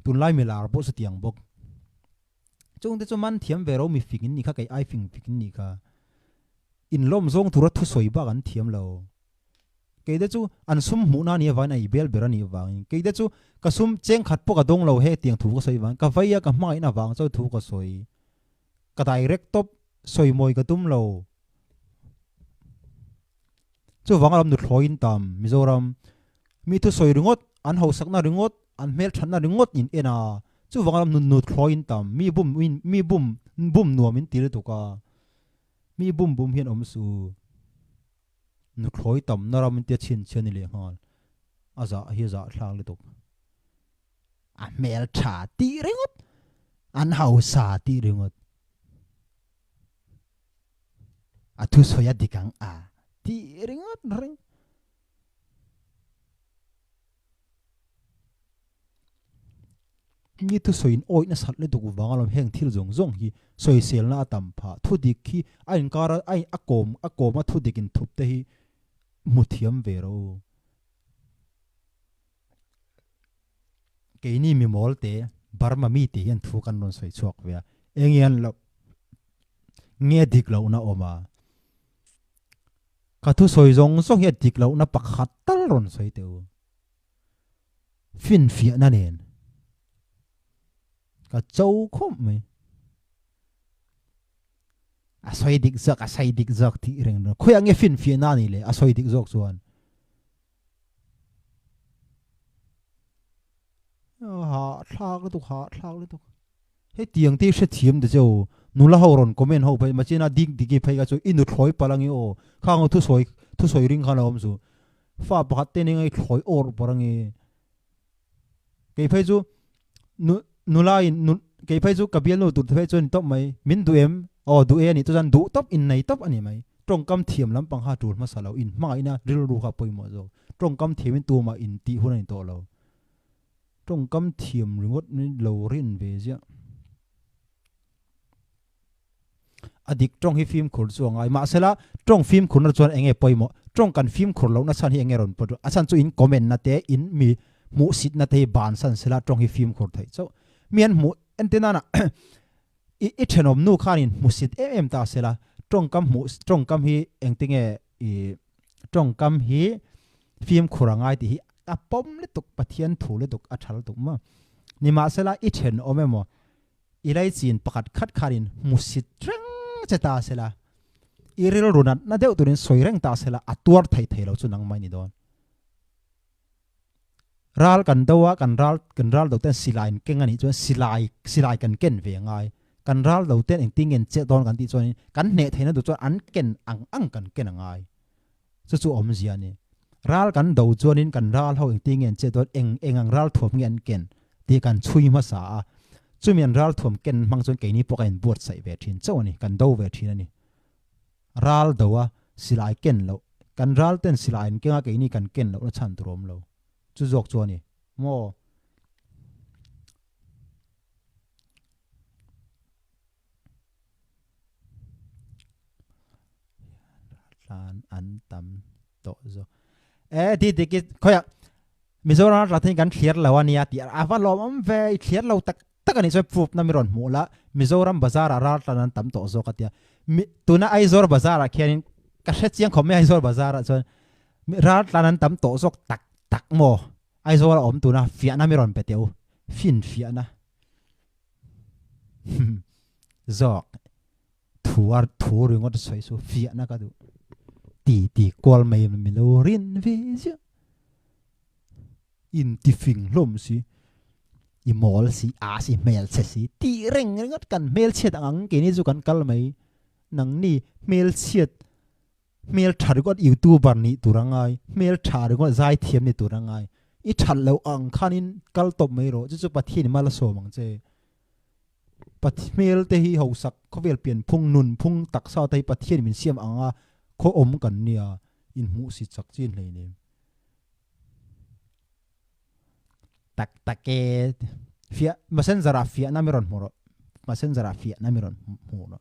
tun lai milar bo sa tiang bok chung te chu man thiam vero mi fingin ni kha kai ai fingin ni kha in lom zong tura thu soi ba kan thiam lo keide chu an sum mu na ni van ai bel bera ni wang keide chu ka sum cheng khat po ka dong lo he tiang thu ka soi wang ka vaya ka mai na wang chau thu ka soi ka direct top soi moi ka tum lo chu wangalam nu thloin tam Mizoram mi thu soi ringot an ho sakna ringot an mel thanna ringot in ena chu wangalam nu thloin tam mi bum nuam in tir tu ka mi bum hian om su nu thloi tam naram te chin chen le hal aza hi za thlang le tok a mel tha ti ringot an ho sa ti ringot a thu soya dikang a ti ringot ring ni tu soin oi na sat le tu wangalam heng thil zong hi Sawisel na atam pha thu dik khi ain kara ai akom ma thu dikin thup te hi muthiam vero ke ni mi mol te Burma mi te hian thu kan non soi chuak ve engian lo nge dik lo na oma ka thu soi zong hi dik lo na pakhat tal ron soi teu fin fia na nen ka chau khom mai a soi dik zak ti reng no khoya nge fin fia na ni le a soi dik zok chuan ha thak le tu he tiang ti she thiam de jo nula horon comment ho pai machina dik diki phai ga chu inu thloi palangi o khang thu soi ring khan om su fa pakhat te ni ngai thloi or parangi cái phê chú nu lai cái phê chú kabial nu tụt phê chú ni top mai min du em du e ni tu jan du top in nei top ani mai trong cam thiam lam pang ha tur ma salo in mai na ril ru kha poi mo zo trong cam thiam in tu ma in ti hun ni to lo trong cam thiam ringot ni lo rin ve zia adik trong hi phim khur chu ngai ma sela trong phim khur na chuan enge poi mo trong kan phim khur lo na san hi enge ron po asan chu in comment na te in mi mu sit na te ban san sela trong hi phim khur thei so mian mu antena na i thenom nu khanin mu sit em ta sela trong cam hi engtinge i trong cam hi phim khurangai ti hi apom le tuk pathian thu le tuk athal tuk ma ni ma sela i then omemo ilai chin pakhat khat kharin mu sit reng cheta sela iril runat na deu turin soireng ta sela atuar thei lo chu nang mai ni don ral kan dawa kan ral do ten silain kengani chu silai kan ken ve ngai kan ral do ten eng tingen che don kan ti chuan kan ne theina du chuan an ken ang kan ken angai chu om zia ni ral kan do chuan in kan ral ho eng tingen che don eng ang ral thom ngen ken ti kan chui ma sa chumian ral thom ken mang chuan ke ni pokain buat sai ve thin chaw ni kan do ve thin ani ral dowa silai ken lo kan ral ten silai in kenga ke ni kan ken lo na chan turom lo chu jok chuan ni mo lan an tam to zo ti ki khoya Mizoram ra thin kan thliar lo ania ti awa lawm am ve thliar lo tak ani choi phup na miron mula Mizoram bazar a raltlan an tam to zo katia tuna aizor bazar a khianin ka hre chiang khom me aizor bazar a chon raltlan an tam to zok tak mo aizor om tuna fia na miron peteu fin fia na zok thu ringot soi so fia na ka du ti kol mai milorin ve in ti fing lom si emaw si si mel che si ti reng ngot kan mel chet ang ke ni zu kan kal mai nang ni mel chet mel thar got youtuber ni turangai mel thar got zai thiam ni turangai i thal lo ang khanin kal top mai ro chu pathin mal so mang che mel te hi ho sak khovel pian phung nun phung tak sa te pathin min siam anga kho om kan nia in mu si chak chin lei ne tak ke fia masen zara fia na miron moro masen zara fia na miron moro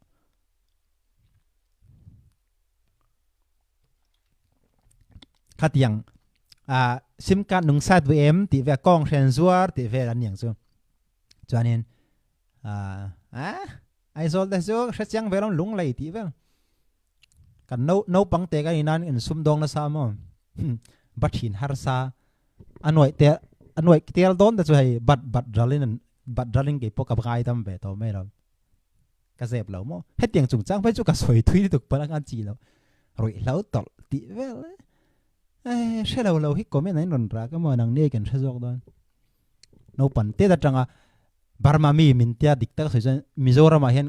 khatiang sim card nung sat vm ti ve kong hren zuar ti ve an yang chu chuanin ai zol da zo hrechiang velom lung lei ti ve kan no pang te ka inan in sum dong na sa mo bathin har sa anoi tel don da chu hai bat dralin ke pokap gai tam ve to me lo ka zep lo mo hetiang chung chang phai chu ka soi thui tuk palang an chi lo roi lo tol ti ve she lo hi comment ai non ra ka mo nang ne ken thajok don no pan te da tanga Burma mi min tia dikta soi jan Mizoram a hen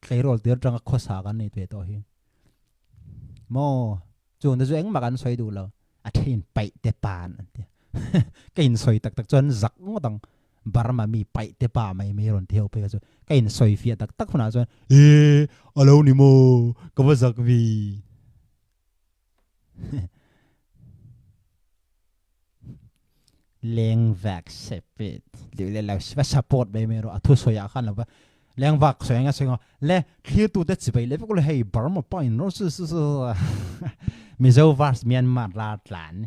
tleirol ter tanga khosa kan nei te to hi mo chung da chu eng makan soi du lo a thin pai te pan an te kain soi tak chuan zak ngodang Burma mi pai te pa mai me ron theo pe chu kain soi fia tak huna chuan alo ni mo ka ba zak vi leng vak sepit le la support be me ro athu soya khan la leng vak soya nga le clear tu te chibai le ko le hey Burma pa in no su Mizo vs Myanmar raltlan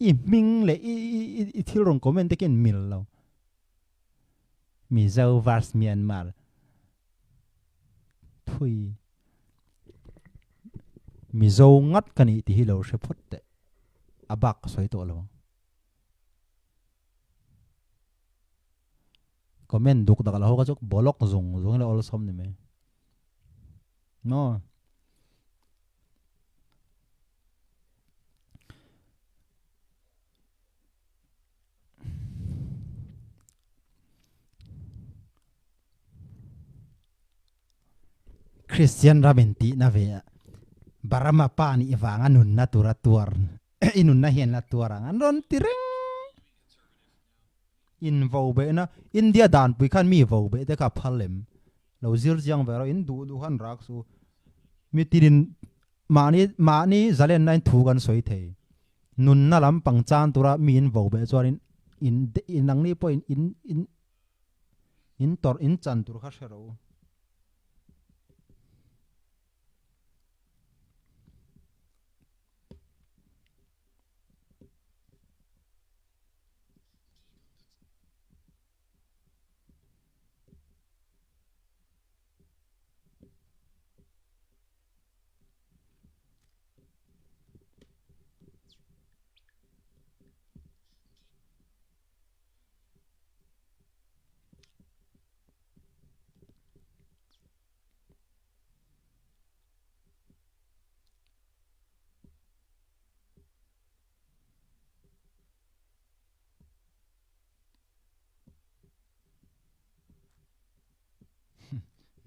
i ming le i thil rong comment ken mil lo Mizo vs Myanmar thui Mizo ngat kani ti hi lo she phot te abak soi to lo comment duk da la ho ka chok bolok zong le ol som ni me no Christian Ramenti na ve Burma pa ni iwanga nun na tuar inun na hian la tuarang an ron tireng in vô bệ na India đàn bùi khăn mi vô bệ để cả phalem lâu zir giang về rồi in du khăn rắc su mi tin mani zalen nine thu gan soi the nun na lam pang chan tura mi in vô bệ cho in nang ni po in tor in chan tur kha shero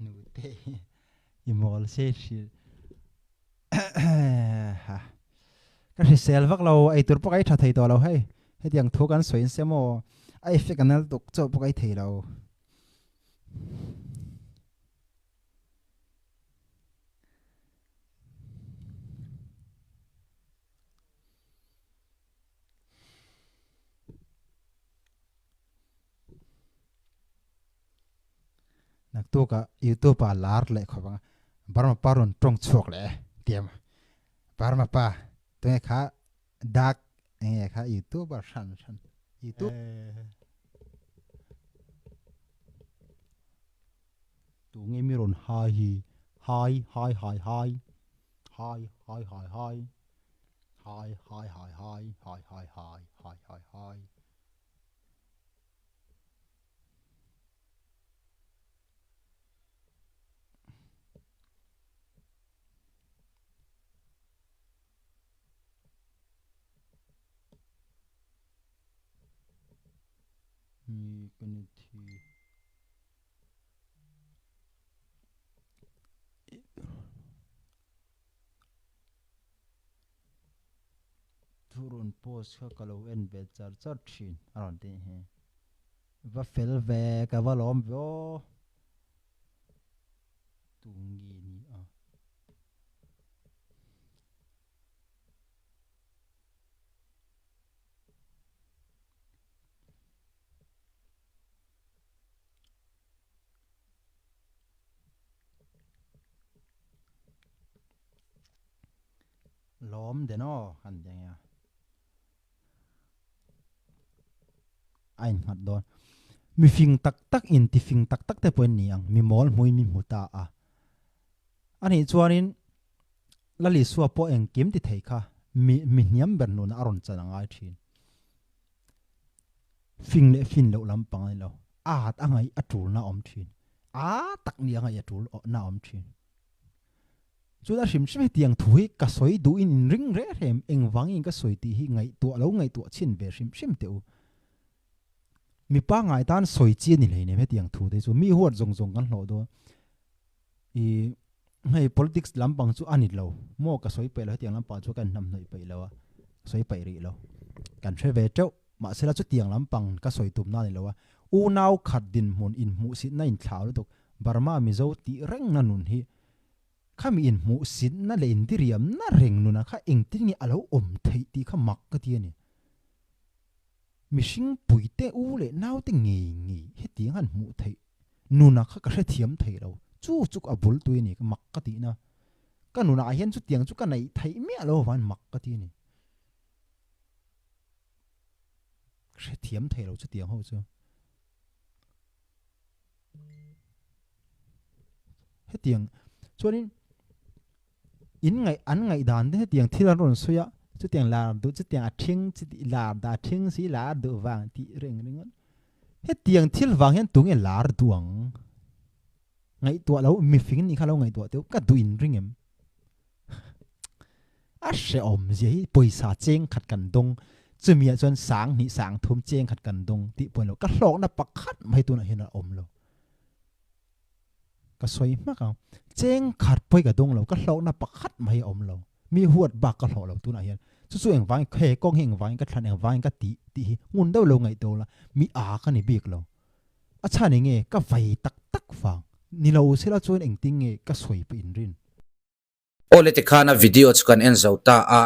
nudity emaw se shi cái gì sel vắc lâu ai tur bốc ai thà thầy to lâu hay tiếng thu gan soi xem mò ai phải cái nào tục cho bốc ai thầy lâu nãy tu cả YouTube à lát lại khó bằng Burma parun trong chuộc lại tiệm Burma pa tôi nghe khá dark nghe khá YouTube à sẵn YouTube tu nghe mi ron hi hi hi hi hi hi hi hi hi hi hi hi hi hi hi hi hi hi hi nudity turun post ka kalau en be char thin aron te he va fel ve ka va lawm vo tungi ni a lawm de no han de ya ai hat don mi fing tak tak in ti fing tak tak te point ni ang mi mol mui mi muta a ani chuanin lali suwa po eng kim ti thei kha mi hniam ber nu na aron chananga thin fing le fin lo lam pang lo a hat angai atul na om thin a tak ni angai atul na om thin chu da sim sim tiang thui ka soi du in ring re hem eng wang in ka soi ti hi ngai tu lo ngai tu chin be sim sim teu mi pa ngai tan soi chi ni le ne me tiang thu de chu mi huat zong zong kan hlo do i ngai politics lampang chu ani lo mo ka soi pe lo tiang lampang chu kan nam noi pe lo soi pe ri lo kan thre ve chau ma sela chu tiang lampang ka soi tum na ni lo u nau khat din mun in mu si na in thlau lo Burma Mizo ti reng na nun hi khami in mu sin na le in diriam na reng nu na kha eng tin ni alo om thei ti kha mak ka ti ni mishing puite u le nau te ngi he ti han mu thei nu na kha ka thiam thei lo chu chuk abul tu ni ka mak ka ti na ka nu na hian chu tiang chu ka nei thei me alo wan mak ka ti ni kha thiam thei lo chu tiang ho chu he tiang chuanin in ngai an ngai dan de tiang thilan ron suya chu tiang la du chu tiang a thing chu ti la da thing si la du wang ti reng reng he tiang thil wang hen tung e lar duang ngai tua lo mi fing ni khalo ngai tua teu ka du in ring em a she om je poisa cheng khat kan dong chumia chon sang ni sang thum cheng khat kan dong ti pon lo ka hlok na pakhat mai tu na hin om lo ka soi ma ka cheng khat poi ka dong lo ka hlok na pakhat mai om lo mi huat ba ka hlo lo tu na hian chu eng wang khe kong heng wang ka thlan eng wang ka ti ngun do lo ngai do la mi a ka ni bik lo a chan nge ka vai tak wang ni lo se la chuan eng ting nge ka soi pe in rin ole te khana video chukan en zota a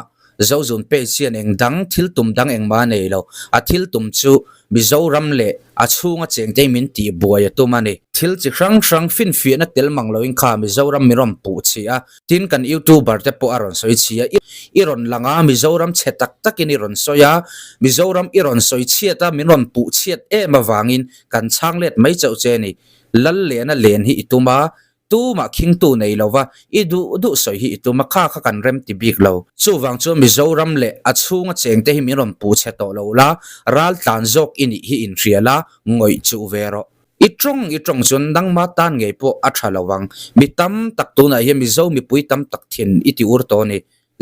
zo zun pe chian eng dang thil tum dang eng ma nei lo a thil tum chu Mizoram le a chunga cheng te min ti buaya tu mani thil chi hrang fin na tel mang lo in kha Mizoram mirom pu chi a tin kan YouTuber te po aron soi chi a iron langa Mizoram chetak takin iron soya Mizoram iron soi chiata mirom pu chiat e ma wangin kan changlet mai chau che ni lal le na len hi ituma tu ma king tu nei lova du soi hi tu ma kha kan rem ti big lo chu wang chu Mizoram le a chunga cheng te hi mirom pu che to lo la raltlan zok ini hi in riala ngoi chu vero itrong chun dang ma tan ngei po a thalawang mitam tak tu na hi mizo mi pui tam tak thin iti ur to ni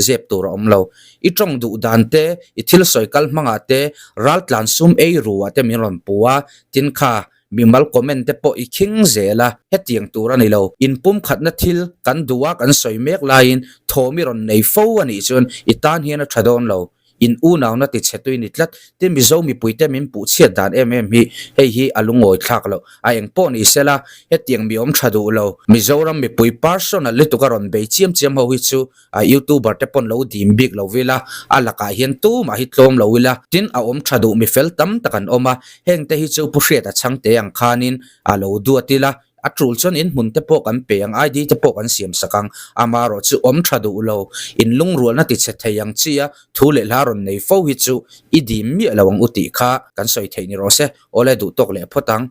zep tur om lo itrong du dan te ithil soikal manga te raltlan sum eiruah te mirom puwa tin kha mimal comment te po iking zela hetiang tura ni lo in pum khat na thil kan duwa kan soi mek lain thomi ron nei fo ani chun itan hian a thadon lo in u naw na ti chetui ni tlat te mizo mi puite min pu chiat dan hi hi alungoi thak lo a eng po ni sela hetiang mi om thadu lo Mizoram mi pui personal le tukaron be chiam ho hi chu a YouTuber te pon lo dim big lo vela alaka hian tu ma hi tlom lo wila tin a om thadu mi fel tam takan oma heng te hi chu pu hriat a chang te ang khanin a lo du atila atrul chon in mun te po kan pe ang ID te po kan siam sakang amaro chu om thadu lo in lung rual na ti che theyang chia thule laron nei fo hi chu idim mi lawang uti kha kan soi theini ro se ole du tok le photang